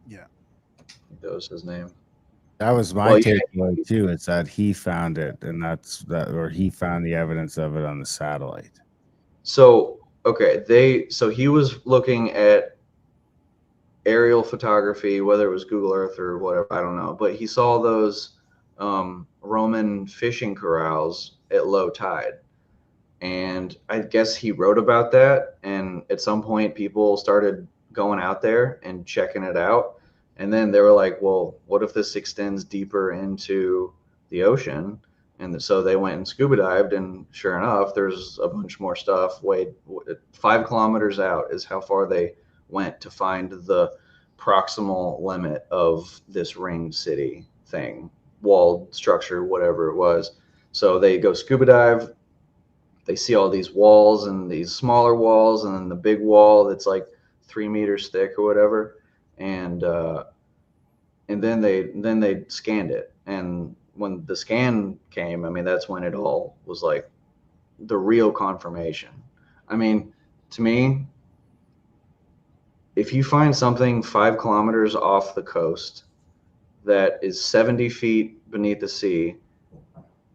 Yeah. I think that was his name. That was my takeaway too. It's that he found it, and or he found the evidence of it on the satellite. So okay, so he was looking at aerial photography, whether it was Google Earth or whatever, I don't know, but he saw those Roman fishing corrals at low tide. And I guess he wrote about that, and at some point people started going out there and checking it out, and then they were like, well, what if this extends deeper into the ocean? And so they went and scuba dived, and sure enough, there's a bunch more stuff. 5 kilometers out is how far they went to find the proximal limit of this ring city thing, walled structure, whatever it was. So they go scuba dive. They see all these walls and these smaller walls, and then the big wall that's like 3 meters thick or whatever. And then they scanned it. And when the scan came, I mean, that's when it all was like the real confirmation. I mean, to me, if you find something 5 kilometers off the coast that is 70 feet beneath the sea,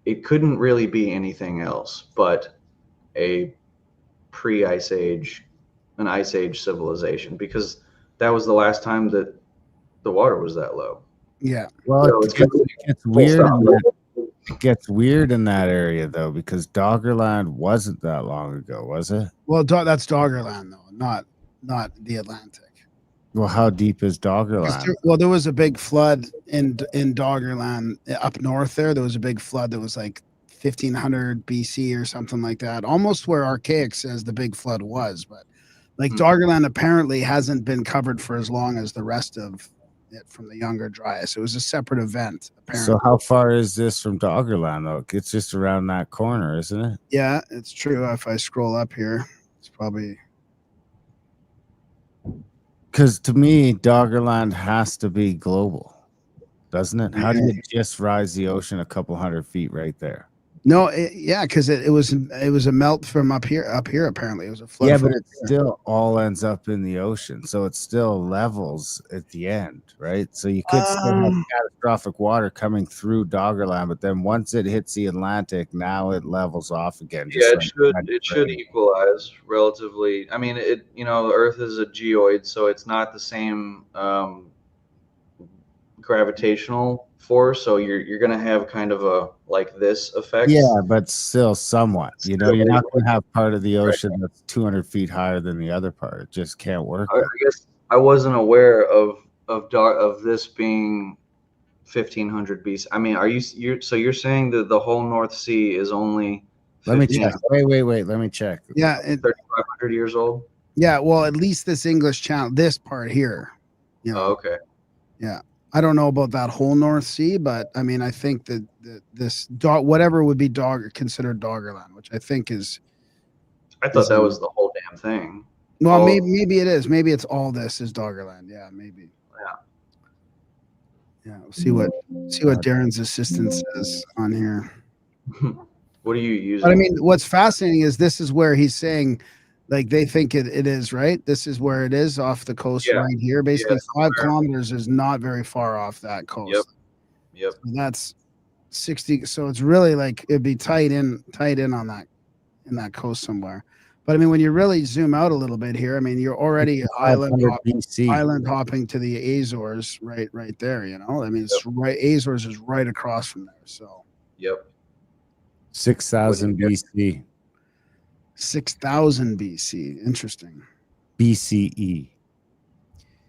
it couldn't really be anything else but a pre-ice age, an ice age civilization, because that was the last time that the water was that low. Yeah. Well, So it gets weird. It gets weird in that area though, because Doggerland wasn't that long ago, was it? Well, that's Doggerland though, not the Atlantic. Well, how deep is Doggerland? There was a big flood in Doggerland up north there. There was a big flood that was like 1500 BC or something like that, almost where Archaic says the big flood was. But like Doggerland apparently hasn't been covered for as long as the rest of it from the Younger Dryas. It was a separate event, apparently. So how far is this from Doggerland though? It's just around that corner, isn't it? Yeah, it's true. If I scroll up here, it's probably... Because to me, Doggerland has to be global, doesn't it? How do you just rise the ocean a couple 100 feet right there? No, because it was a melt from up here. Apparently, it was a flood. Yeah, but it still all ends up in the ocean, so it still levels at the end, right? So you could still have catastrophic water coming through Doggerland, but then once it hits the Atlantic, now it levels off again. Yeah, it should equalize relatively. I mean, Earth is a geoid, so it's not the same gravitational force, so you're gonna have kind of a like this effect. Yeah, but still somewhat. You're not gonna have part of the ocean that's 200 feet higher than the other part. It just can't work. I guess I wasn't aware of this being 1500 BC. I mean, you're saying that the whole North Sea is only... Let me check. Wait. Let me check. Yeah, 3,500 years old. Yeah, well, at least this English Channel, this part here. Oh, okay. Yeah. I don't know about that whole North Sea, but I mean, I think that this whatever would be considered Doggerland, which I think is... I thought that was the whole damn thing. Well, maybe it is. Maybe it's all this is Doggerland. Yeah, maybe. Yeah. We'll see what Darren's assistant says on here. What are you using? But I mean, what's fascinating is this is where he's saying, like, they think it is, right? This is where it is off the coast right here. Basically, 5 kilometers is not very far off that coast. Yep. So that's 60. So it's really like it'd be tight in on that, in that coast somewhere. But I mean, when you really zoom out a little bit here, I mean, you're already island hopping to the Azores right there. I mean, it's right. Azores is right across from there. So. Yep. 6,000 BC. 6,000 BC. Interesting. BCE.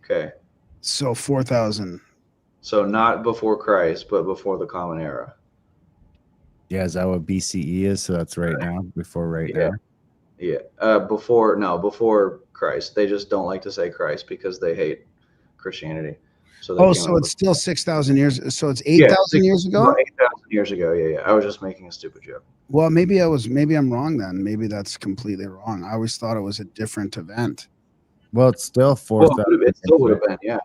Okay. So 4,000. So not before Christ, but before the Common Era. Yeah, is that what BCE is? So that's right now, before right Yeah. now. Yeah. Before Christ. They just don't like to say Christ because they hate Christianity. So they Oh, came so up it's still 6,000 years. So it's with 8,000 years ago? about 8,000 years ago. Yeah. I was just making a stupid joke. Well, maybe I'm wrong then. Maybe that's completely wrong. I always thought it was a different event. Well, it's still Well, 4,000. it still would have been, yeah.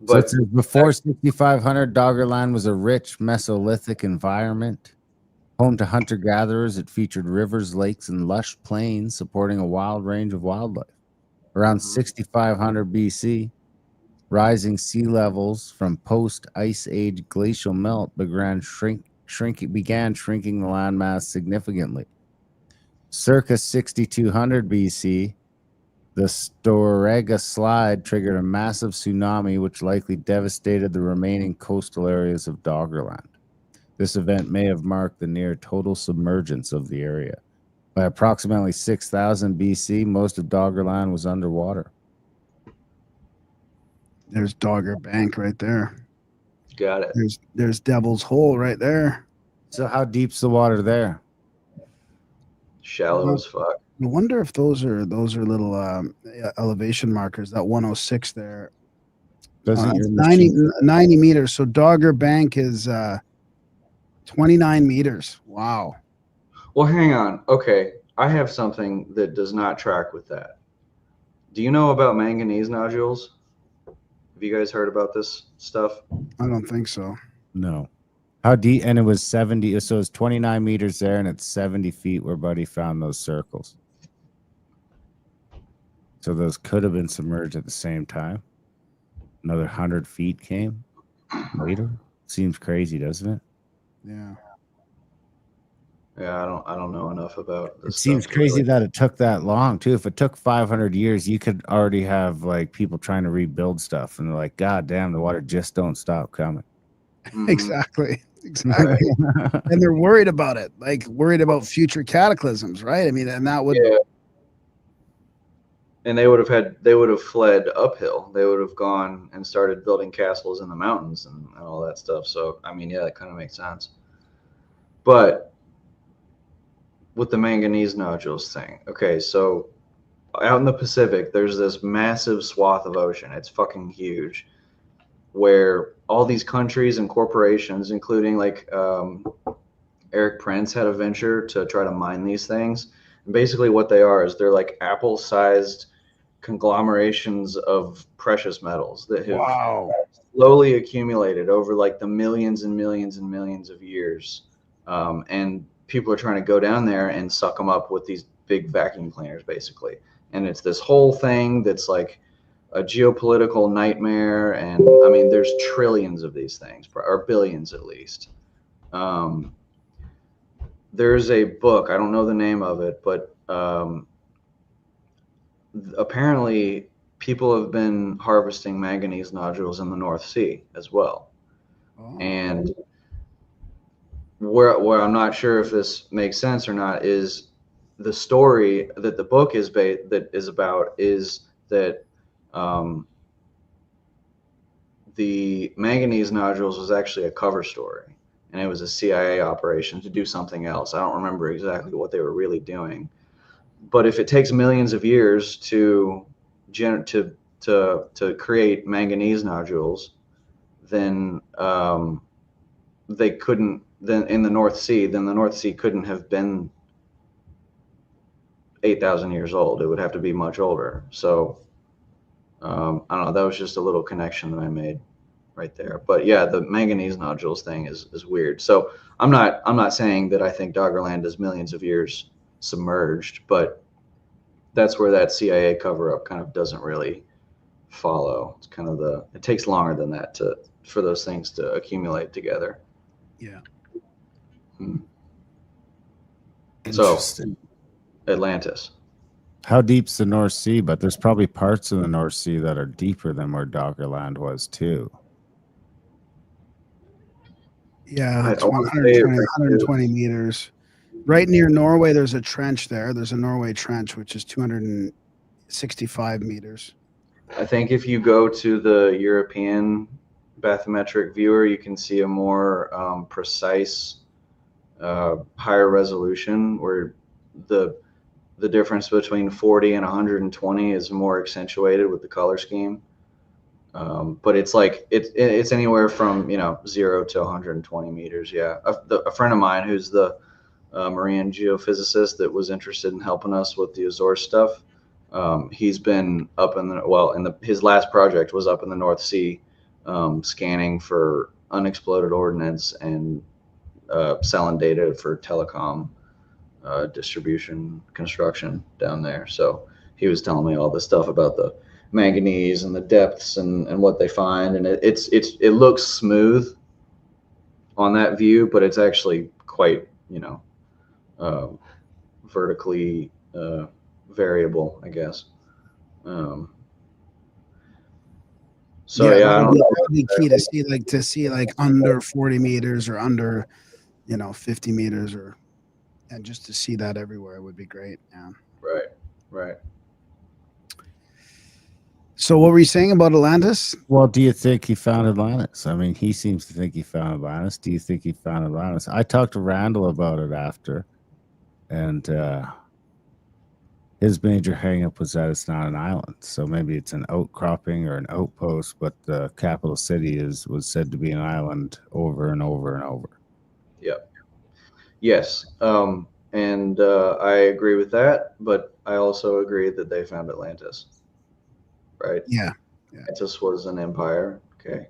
So it But says before 6,500, Doggerland was a rich Mesolithic environment. Home to hunter-gatherers, it featured rivers, lakes, and lush plains supporting a wild range of wildlife. Around 6,500 BC, rising sea levels from post-ice age glacial melt began shrinking the landmass significantly. Circa 6,200 BC, the Storega slide triggered a massive tsunami which likely devastated the remaining coastal areas of Doggerland. This event may have marked the near total submergence of the area. By approximately 6,000 BC, most of Doggerland was underwater. There's Dogger Bank right there. got it. There's Devil's Hole right there. So how deep's the water there? Shallow as fuck. I wonder if those are little elevation markers. That 106 there. Doesn't your 90 machine- meters. So Dogger Bank is 29 meters. Wow. Well, hang on. Okay. I have something that does not track with that. Do you know about manganese nodules? Have you guys heard about this stuff? I don't think so. No. How deep? And it was 70. So it's 29 meters there, and it's 70 feet where Buddy found those circles. So those could have been submerged at the same time. Another 100 feet came later. Seems crazy, doesn't it? Yeah. Yeah, I don't know enough about this. It seems stuff, crazy really. that it took that long too. If it took 500 years, you could already have like people trying to rebuild stuff, and they're like, "God damn, the water just don't stop coming." Mhm. Exactly. And they're worried about it, like worried about future cataclysms, right? I mean, and that would Yeah. And they would have fled uphill. They would have gone and started building castles in the mountains and all that stuff. So I mean, yeah, that kind of makes sense. But with the manganese nodules thing, okay, so out in the Pacific, there's this massive swath of ocean. It's fucking huge, where all these countries and corporations, including like Eric Prince, had a venture to try to mine these things. And basically, what they are is they're like apple-sized conglomerations of precious metals that have wow. slowly accumulated over like the millions and millions and millions of years. And people are trying to go down there and suck them up with these big vacuum cleaners, basically. And it's this whole thing that's like a geopolitical nightmare. And I mean, there's trillions of these things, or billions at least. There's a book, I don't know the name of it, but apparently people have been harvesting manganese nodules in the North Sea as well. Oh. And where I'm not sure if this makes sense or not is the story that the book is about is that the manganese nodules was actually a cover story, and it was a CIA operation to do something else. I don't remember exactly what they were really doing, but if it takes millions of years to create manganese nodules, then they couldn't. Then in the North Sea, the North Sea couldn't have been 8,000 years old. It would have to be much older. So I don't know. That was just a little connection that I made right there. But yeah, the manganese nodules thing is weird. So I'm not saying that I think Doggerland is millions of years submerged, but that's where that CIA cover up kind of doesn't really follow. It's kind of it takes longer than that for those things to accumulate together. Yeah. Interesting. So Atlantis. How deep's the North Sea? But there's probably parts of the North Sea that are deeper than where Doggerland was too. Yeah, it's I wanna say 120 meters. Right near Norway, there's a trench there. There's a Norway trench, which is 265 meters. I think if you go to the European bathymetric viewer, you can see a more precise, higher resolution, where the difference between 40 and 120 is more accentuated with the color scheme. But it's like it's anywhere from 0 to 120 meters. Yeah, a friend of mine who's the marine geophysicist that was interested in helping us with the Azores stuff. He's been up his last project was up in the North Sea, scanning for unexploded ordnance and selling data for telecom distribution construction down there. So he was telling me all this stuff about the manganese and the depths and what they find, and it looks smooth on that view, but it's actually quite vertically variable, I guess. So yeah, I don't know. That would be key to see like under 40 meters or under 50 meters, and just to see that everywhere would be great. Yeah. Right. So what were you saying about Atlantis? Well, do you think he found Atlantis? I mean, he seems to think he found Atlantis. Do you think he found Atlantis? I talked to Randall about it after, and his major hangup was that it's not an island. So maybe it's an outcropping or an outpost, but the capital city was said to be an island over and over and over. Yep. Yes. And I agree with that, but I also agree that they found Atlantis. Right? Yeah. Atlantis was an empire, okay,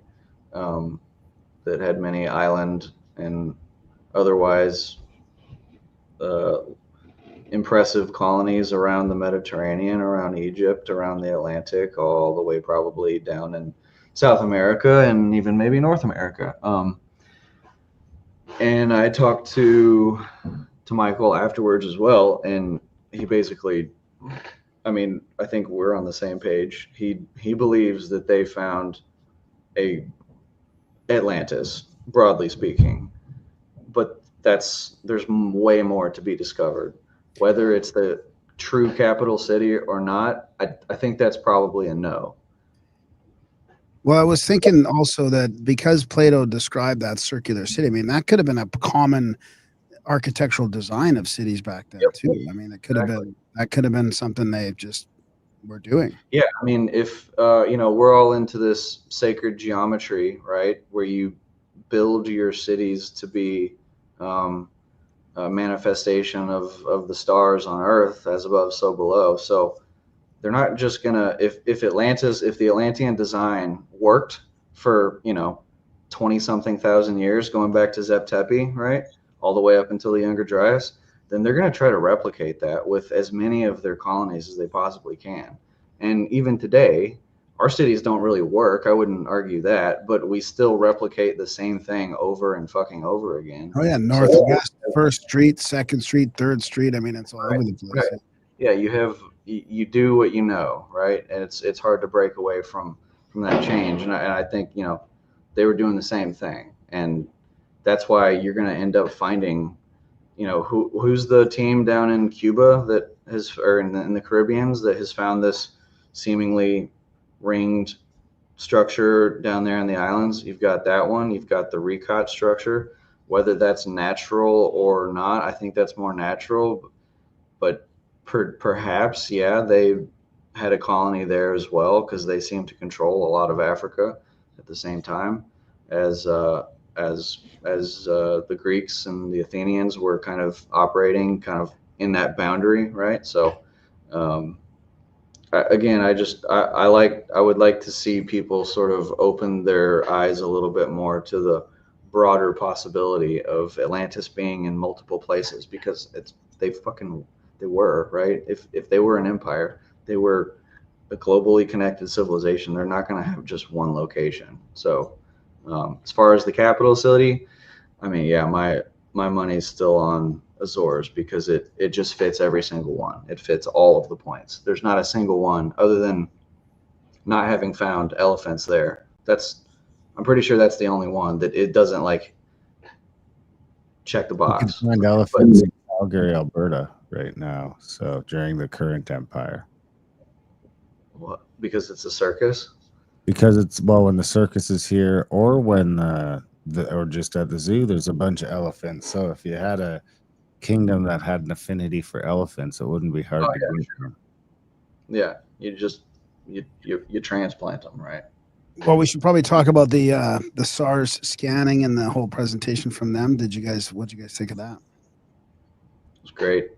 that had many island and otherwise impressive colonies around the Mediterranean, around Egypt, around the Atlantic, all the way probably down in South America and even maybe North America. And I talked to Michael afterwards as well, and he basically, I mean, I think we're on the same page. He believes that they found a Atlantis, broadly speaking, but there's way more to be discovered. Whether it's the true capital city or not, I think that's probably a no. Well, I was thinking also that because Plato described that circular city, I mean, that could have been a common architectural design of cities back then too. I mean, it could have been something they just were doing. Yeah, I mean, if we're all into this sacred geometry, right, where you build your cities to be a manifestation of the stars on Earth, as above, so below. So they're not just gonna if the Atlantean design worked for 20-something thousand years, going back to Zeb Tepe, right, all the way up until the Younger Dryas, then they're going to try to replicate that with as many of their colonies as they possibly can. And even today, our cities don't really work. I wouldn't argue that, but we still replicate the same thing over and fucking over again. Oh yeah, northwest, first street, second street, third street. I mean, it's all over the place. Right. Yeah, you do what you know, right? And it's hard to break away from that change. And I think they were doing the same thing, and that's why you're going to end up finding, who's the team down in Cuba that has, or in the Caribbeans, that has found this seemingly ringed structure down there in the islands. You've got that one. You've got the Recot structure. Whether that's natural or not, I think that's more natural. But perhaps, yeah, they had a colony there as well, because they seem to control a lot of Africa at the same time as the Greeks and the Athenians were kind of operating kind of in that boundary, right? So again, I would like to see people sort of open their eyes a little bit more to the broader possibility of Atlantis being in multiple places, because they were, right? If they were an empire, they were a globally connected civilization. They're not going to have just one location. So as far as the capital city, I mean, yeah, my money's still on Azores, because it just fits every single one. It fits all of the points. There's not a single one, other than not having found elephants there. I'm pretty sure that's the only one that it doesn't like check the box. You can find elephants in Calgary, Alberta right now. So during the current empire. What? because it's a circus. Because it's, well, when the circus is here, or when or just at the zoo, there's a bunch of elephants. So if you had a kingdom that had an affinity for elephants, it wouldn't be hard to get them. Yeah, you transplant them, right? Well, we should probably talk about the SARS scanning and the whole presentation from them. What'd you guys think of that? It was great.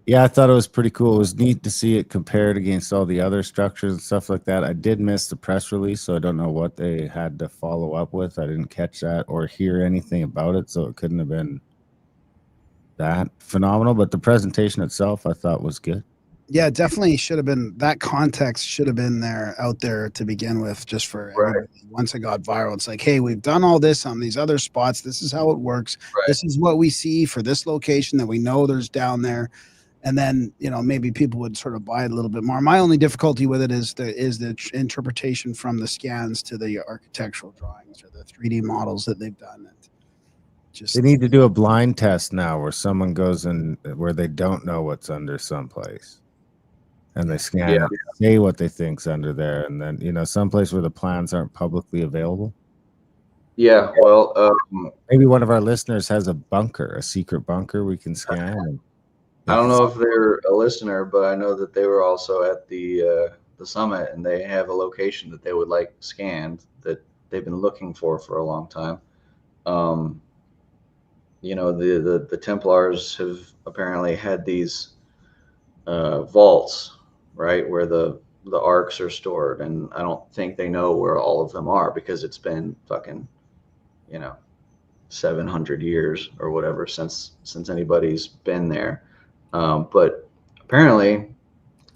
Yeah, I thought it was pretty cool. It was neat to see it compared against all the other structures and stuff like that. I did miss the press release, so I don't know what they had to follow up with. I didn't catch that or hear anything about it, so it couldn't have been that phenomenal. But the presentation itself, I thought, was good. Yeah, definitely should have been. That context should have been out there to begin with, just for everybody. Once it got viral, it's like, hey, we've done all this on these other spots. This is how it works. Right. This is what we see for this location that we know there's down there. And then, maybe people would sort of buy it a little bit more. My only difficulty with it is the interpretation from the scans to the architectural drawings or the 3D models that they've done. They need to do a blind test now where someone goes in where they don't know what's under someplace. And they scan it, say what they think's under there. And then, someplace where the plans aren't publicly available. Yeah, well, maybe one of our listeners has a secret bunker we can scan. I don't know if they're a listener, but I know that they were also at the summit, and they have a location that they would like scanned that they've been looking for a long time. The Templars have apparently had these vaults, right, where the arcs are stored, and I don't think they know where all of them are because it's been fucking 700 years or whatever since anybody's been there. But apparently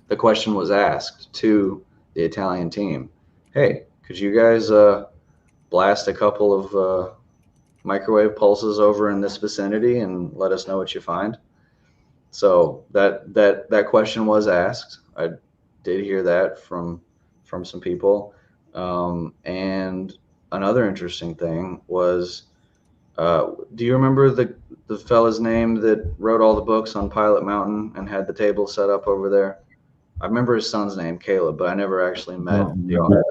the question was asked to the Italian team, hey, could you guys blast a couple of microwave pulses over in this vicinity and let us know what you find? So that question was asked. I did hear that from some people. And another interesting thing was, do you remember the fella's name that wrote all the books on Pilot Mountain and had the table set up over there? I remember his son's name, Caleb, but I never actually met the author.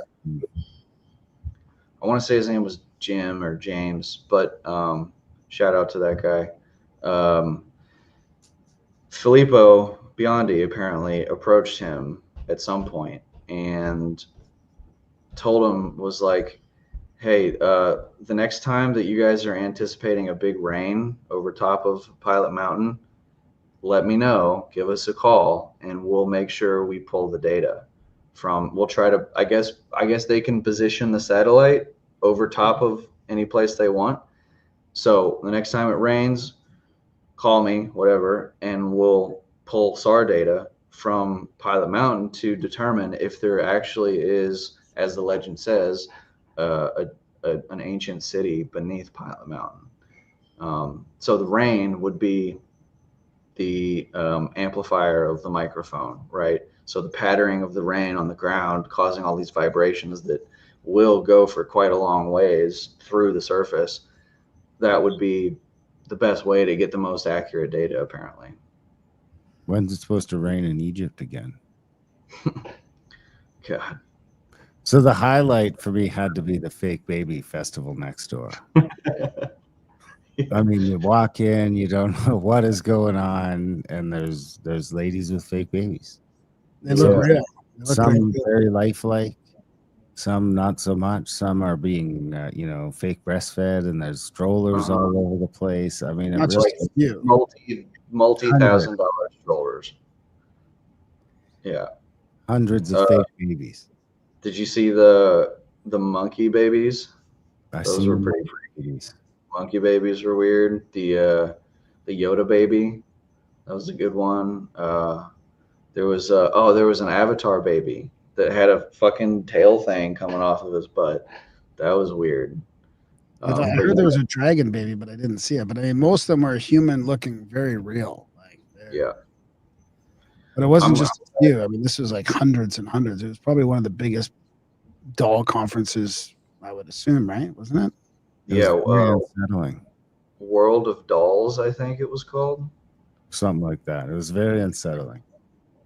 I want to say his name was Jim or James, but shout out to that guy. Filippo Biondi apparently approached him at some point and told him, was like, hey, the next time that you guys are anticipating a big rain over top of Pilot Mountain, let me know, give us a call, and we'll make sure we pull the data we'll try to, I guess they can position the satellite over top of any place they want. So the next time it rains, call me, whatever, and we'll pull SAR data from Pilot Mountain to determine if there actually is, as the legend says, an ancient city beneath Pilot Mountain. So the rain would be the amplifier of the microphone, right? So the pattering of the rain on the ground causing all these vibrations that will go for quite a long ways through the surface. That would be the best way to get the most accurate data, apparently. When's it supposed to rain in Egypt again? God. So the highlight for me had to be the fake baby festival next door. I mean, you walk in, you don't know what is going on, and there's ladies with fake babies. They look real. Some very lifelike, some not so much. Some are being, fake breastfed, and there's strollers all over the place. I mean, not really, just you. multi-$1,000 strollers. Yeah, hundreds of fake babies. Did you see the monkey babies? Those were pretty babies. Monkey babies were weird. The Yoda baby, that was a good one. There was an Avatar baby that had a fucking tail thing coming off of his butt. That was weird. I heard there was a dragon baby, but I didn't see it. But I mean, most of them are human looking, very real. Yeah. But it wasn't just a few. I mean, this was like hundreds and hundreds. It was probably one of the biggest doll conferences, I would assume, right? Wasn't it? Unsettling. World of Dolls, I think it was called. Something like that. It was very unsettling.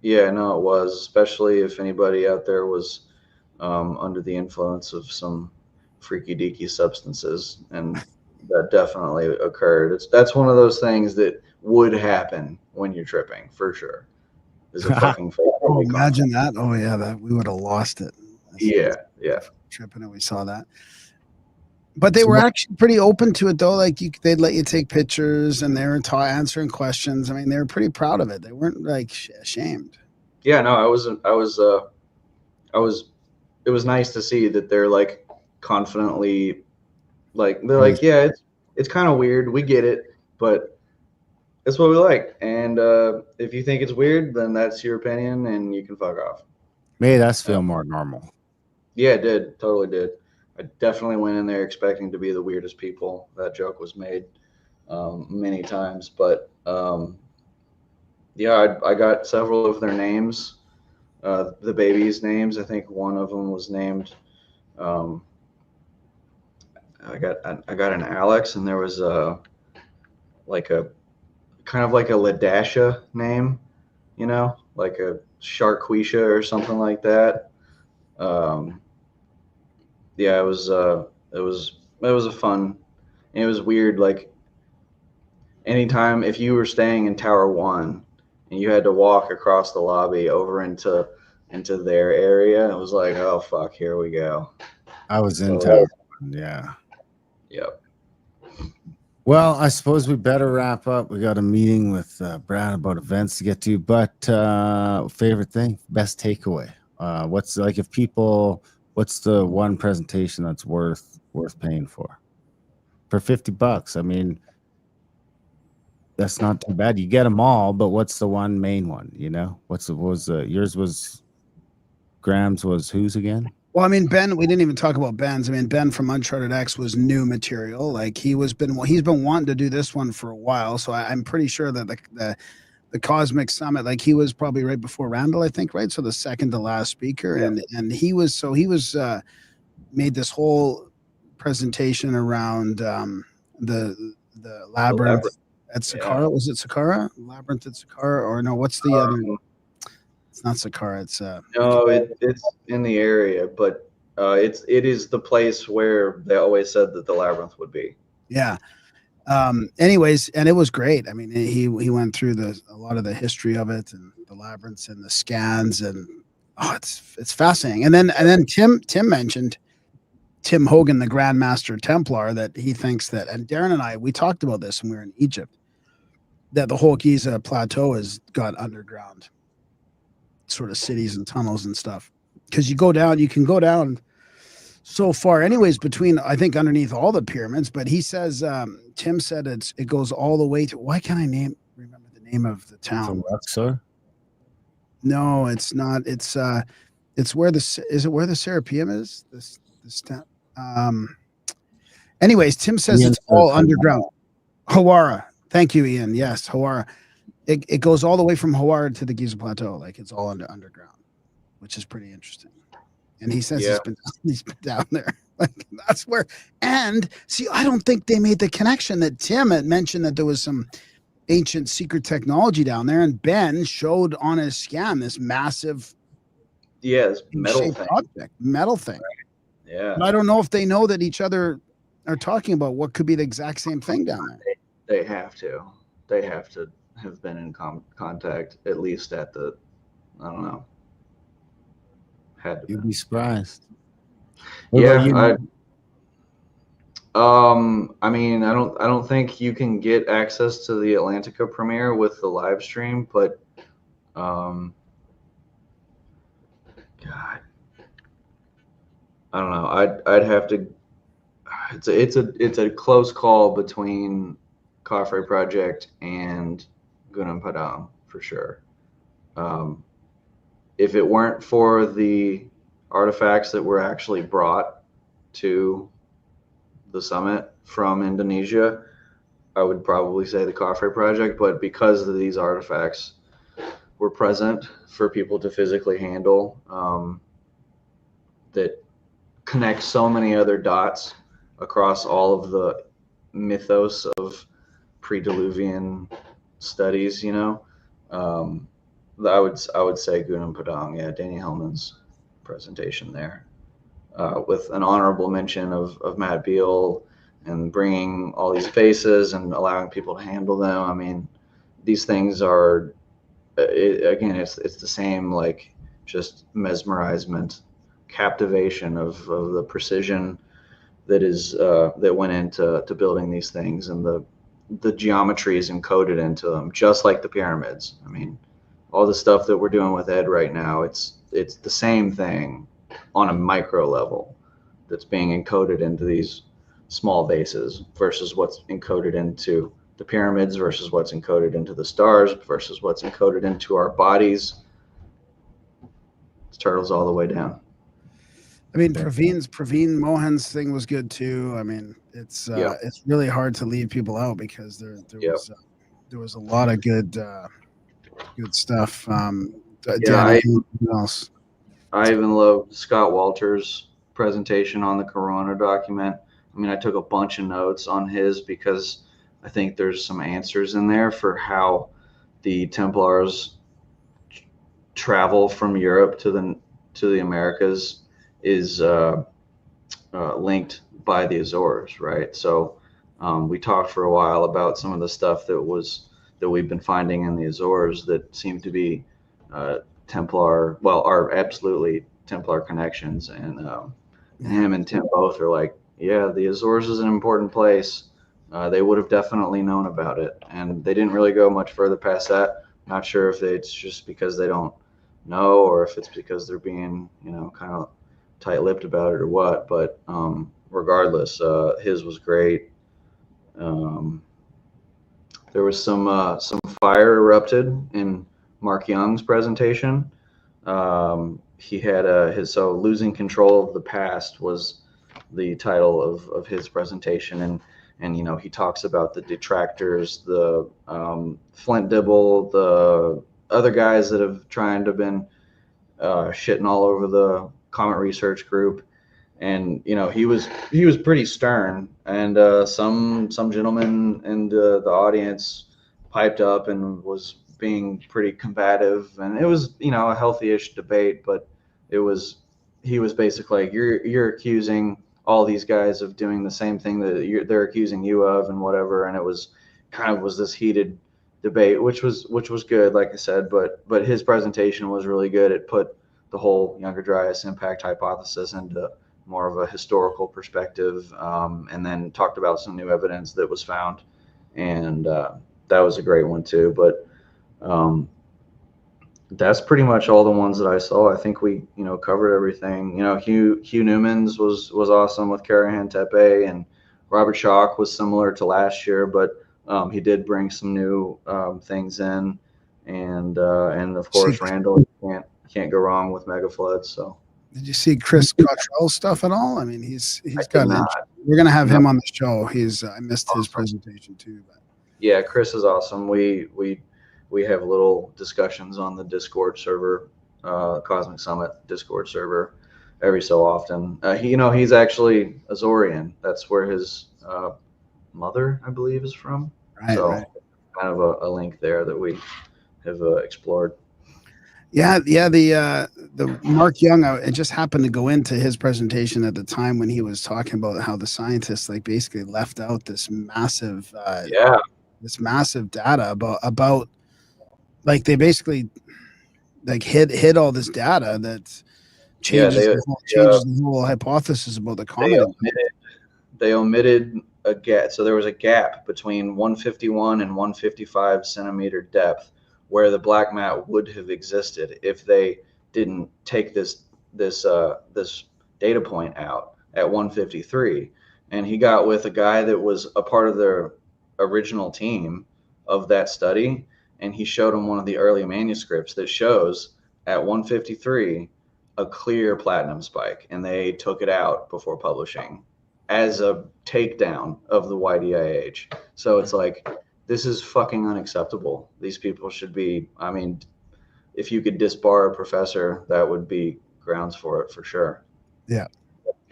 Yeah, no, it was, especially if anybody out there was under the influence of some freaky deaky substances, and that definitely occurred. That's one of those things that would happen when you're tripping, for sure. Is a fucking fake Oh, movie imagine concept. that. Oh yeah, that we would have lost it. Yeah, yeah. Tripping and we saw that. But they So were what- actually pretty open to it though. Like they'd let you take pictures and they were answering questions. I mean, they were pretty proud of it. They weren't like ashamed. Yeah, no, I was. It was nice to see that they're like confidently, like they're like, yeah, it's kind of weird. We get it, but it's what we like. And if you think it's weird, then that's your opinion, and you can fuck off. Made us feel more normal. Yeah, it did. Totally did. I definitely went in there expecting to be the weirdest people. That joke was made many times, but yeah, I got several of their names. The babies' names. I think one of them was named. Um, I got an Alex, and there was like a kind of like a Ladasha name, you know, like a Sharquisha or something like that. Um, yeah, it was a fun. And it was weird. Like anytime if you were staying in Tower One and you had to walk across the lobby over into their area, it was like, oh fuck, here we go. I was in So, town. Yeah. Yep. Well, I suppose we better wrap up. We got a meeting with Brad about events to get to, but favorite thing, best takeaway. What's like if people? What's the one presentation that's worth paying for $50? I mean, that's not too bad. You get them all, but what's the one main one? You know, what was yours was Graham's was whose again? Well, I mean, Ben, we didn't even talk about Ben's. I mean, Ben from Uncharted X was new material. Like he's been wanting to do this one for a while. So I'm pretty sure that the Cosmic Summit, like he was probably right before Randall, I think, right? So the second to last speaker, Yeah. and he was made this whole presentation around the labyrinth at Sakara. Yeah. Was it Sakara? Labyrinth at Sakara, or no? What's the other? It's not Sakara. It's No, it's in the area, but it is the place where they always said that the labyrinth would be. yeah. Anyways, and it was great. I mean, he went through a lot of the history of it and the labyrinths and the scans, and it's fascinating. And then Tim mentioned Tim Hogan, the Grandmaster Templar, that he thinks that, and Darren and I, we talked about this when we were in Egypt, that the whole Giza plateau has got underground sort of cities and tunnels and stuff. Because you can go down so far anyways between, I think, underneath all the pyramids, but he says Tim said it goes all the way to, why can't I remember the name of the town? Luxor? No, it's not. It's where is it where the Serapeum is? This town. Anyways, Tim says Ian it's all says underground. Hawara. Thank you, Ian. Yes, Hawara. It goes all the way from Hawara to the Giza Plateau. Like it's all underground, which is pretty interesting. And he says he's been down there. Like that's where. And see, I don't think they made the connection that Tim had mentioned that there was some ancient secret technology down there, and Ben showed on his scan this massive, this metal thing. Yeah, But I don't know if they know that each other are talking about what could be the exact same thing down there. they have to have been in contact at least at the, I don't know. You'd be surprised. Yeah, I mean, I don't think you can get access to the Atlantico premiere with the live stream, but God, I don't know. I'd have to. It's a close call between Causeway Project and Gunung Padang for sure. If it weren't for the artifacts that were actually brought to the summit from Indonesia, I would probably say the Causeway Project. But because of these artifacts were present for people to physically handle, that connect so many other dots across all of the mythos of pre-Diluvian studies, you know, I would say Gunung Padang. Yeah, Danny Hellman's presentation there, with an honorable mention of Matt Beal and bringing all these faces and allowing people to handle them. I mean, these things are, again, it's the same, like, just mesmerizement, captivation of the precision that went into building these things, and the geometry is encoded into them, just like the pyramids. I mean, all the stuff that we're doing with Ed right now, it's the same thing on a micro level that's being encoded into these small bases versus what's encoded into the pyramids versus what's encoded into the stars versus what's encoded into our bodies. It's turtles all the way down. I mean, Praveen Mohan's thing was good too. I mean, it's really hard to leave people out because there was a lot of good stuff. Danny, anything else? I even loved Scott Walter's presentation on the Corona document. I mean, I took a bunch of notes on his because I think there's some answers in there for how the Templars travel from Europe to the Americas is linked by the Azores, right? So we talked for a while about some of the stuff that we've been finding in the Azores that seem to be Templar, well, are absolutely Templar connections, and him and Tim both are like, yeah, the Azores is an important place. They would have definitely known about it, and they didn't really go much further past that. Not sure if it's just because they don't know, or if it's because they're being, kind of tight-lipped about it or what. But regardless, his was great. There was some fire erupted in Mark Young's presentation. He had so losing control of the past was the title of his presentation, and he talks about the detractors, the Flint Dibble, the other guys that have been shitting all over the Comet Research Group, and he was pretty stern, and some gentleman in the audience piped up and was being pretty combative, and it was a healthy-ish debate, but he was basically like, you're accusing all these guys of doing the same thing that they're accusing you of, and whatever, and it was this heated debate, which was good, like I said, but his presentation was really good. It put the whole Younger Dryas impact hypothesis into more of a historical perspective, and then talked about some new evidence that was found, and that was a great one too. But that's pretty much all the ones that I saw. I think we covered everything. Hugh Newman's was awesome with Karahan Tepe, and Robert Schock was similar to last year, but he did bring some new things in, and of course Randall, can't go wrong with Mega Floods. So did you see Chris Cottrell's stuff at all? I mean, he's got we're gonna have him on the show. I missed his presentation too, but yeah, Chris is awesome. We have little discussions on the Discord server, Cosmic Summit Discord server, every so often. He's actually Azorian. That's where his mother, I believe, is from. Right, so right. Kind of a link there that we have explored. Yeah. The Mark Young, it just happened to go into his presentation at the time when he was talking about how the scientists basically left out this massive data about like they basically hid all this data that changes the whole hypothesis about the comet. They omitted a gap. So there was a gap between 151 and 155 centimeter depth where the black mat would have existed if they didn't take this data point out at 153. And he got with a guy that was a part of the original team of that study, and he showed him one of the early manuscripts that shows at 153 a clear platinum spike, and they took it out before publishing as a takedown of the YDIH. So it's like, this is fucking unacceptable. These people should be, I mean, if you could disbar a professor, that would be grounds for it for sure. Yeah.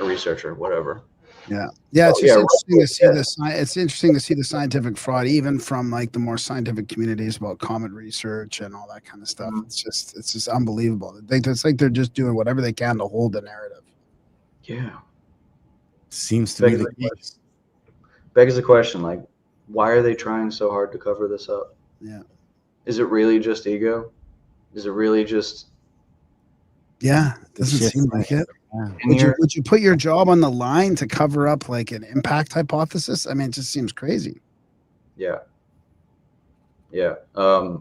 A researcher, whatever. Yeah. Yeah, it's Oh, just yeah, interesting to see yeah. it's interesting to see the scientific fraud, even from like the more scientific communities about comet research and all that kind of stuff. Mhm. It's just unbelievable. It's like they're just doing whatever they can to hold the narrative. Yeah. Seems to be the case. Begs the question, like, why are they trying so hard to cover this up? Yeah. Is it really just ego? Is it really just Yeah. The Doesn't shit seem like it. Yeah. Would you put your job on the line to cover up like an impact hypothesis? I mean, it just seems crazy. Yeah. Yeah.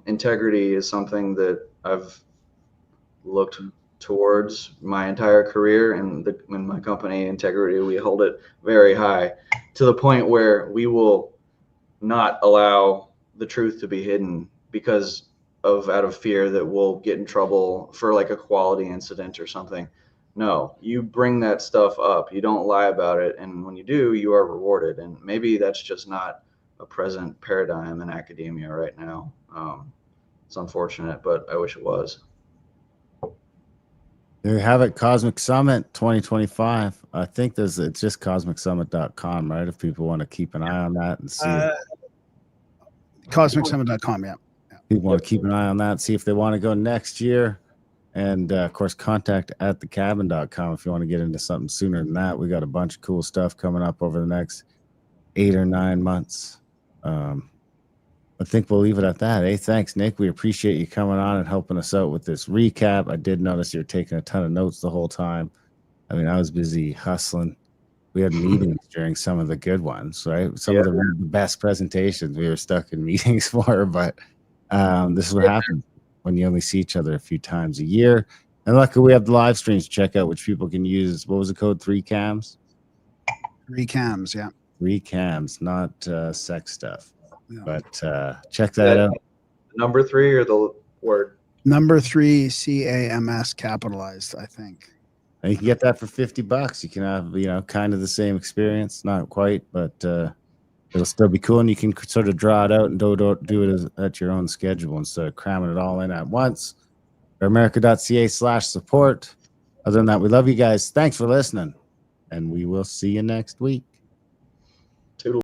Integrity is something that I've looked towards my entire career, and in my company, integrity, we hold it very high to the point where we will not allow the truth to be hidden because out of fear that we'll get in trouble for like a quality incident or something. No, you bring that stuff up. You don't lie about it, and when you do, you are rewarded. And maybe that's just not a present paradigm in academia right now. It's unfortunate, but I wish it was. There you have it, Cosmic Summit 2025. I think it's just cosmicsummit.com, right? If people want to keep an eye on that and see CosmicSummit.com. Yeah. people want to keep an eye on that, see if they want to go next year. And of course, contact at thecabin.com if you want to get into something sooner than that. We got a bunch of cool stuff coming up over the next 8 or 9 months. I think we'll leave it at that. Hey, thanks, Nick. We appreciate you coming on and helping us out with this recap. I did notice you're taking a ton of notes the whole time. I mean, I was busy hustling. We had meetings during some of the good ones, right? Some of the best presentations we were stuck in meetings for, but this is what happens when you only see each other a few times a year. And luckily, we have the live streams to check out, which people can use. What was the code? 3 cams? 3 cams. Yeah. 3 cams, not sex stuff. Yeah. But check that out. Number 3 or the word? Number 3, CAMS capitalized, I think. And you can get that for $50. You can have, kind of the same experience, not quite, but it'll still be cool. And you can sort of draw it out and do it at your own schedule instead of cramming it all in at once. America.ca/support. Other than that, we love you guys. Thanks for listening. And we will see you next week.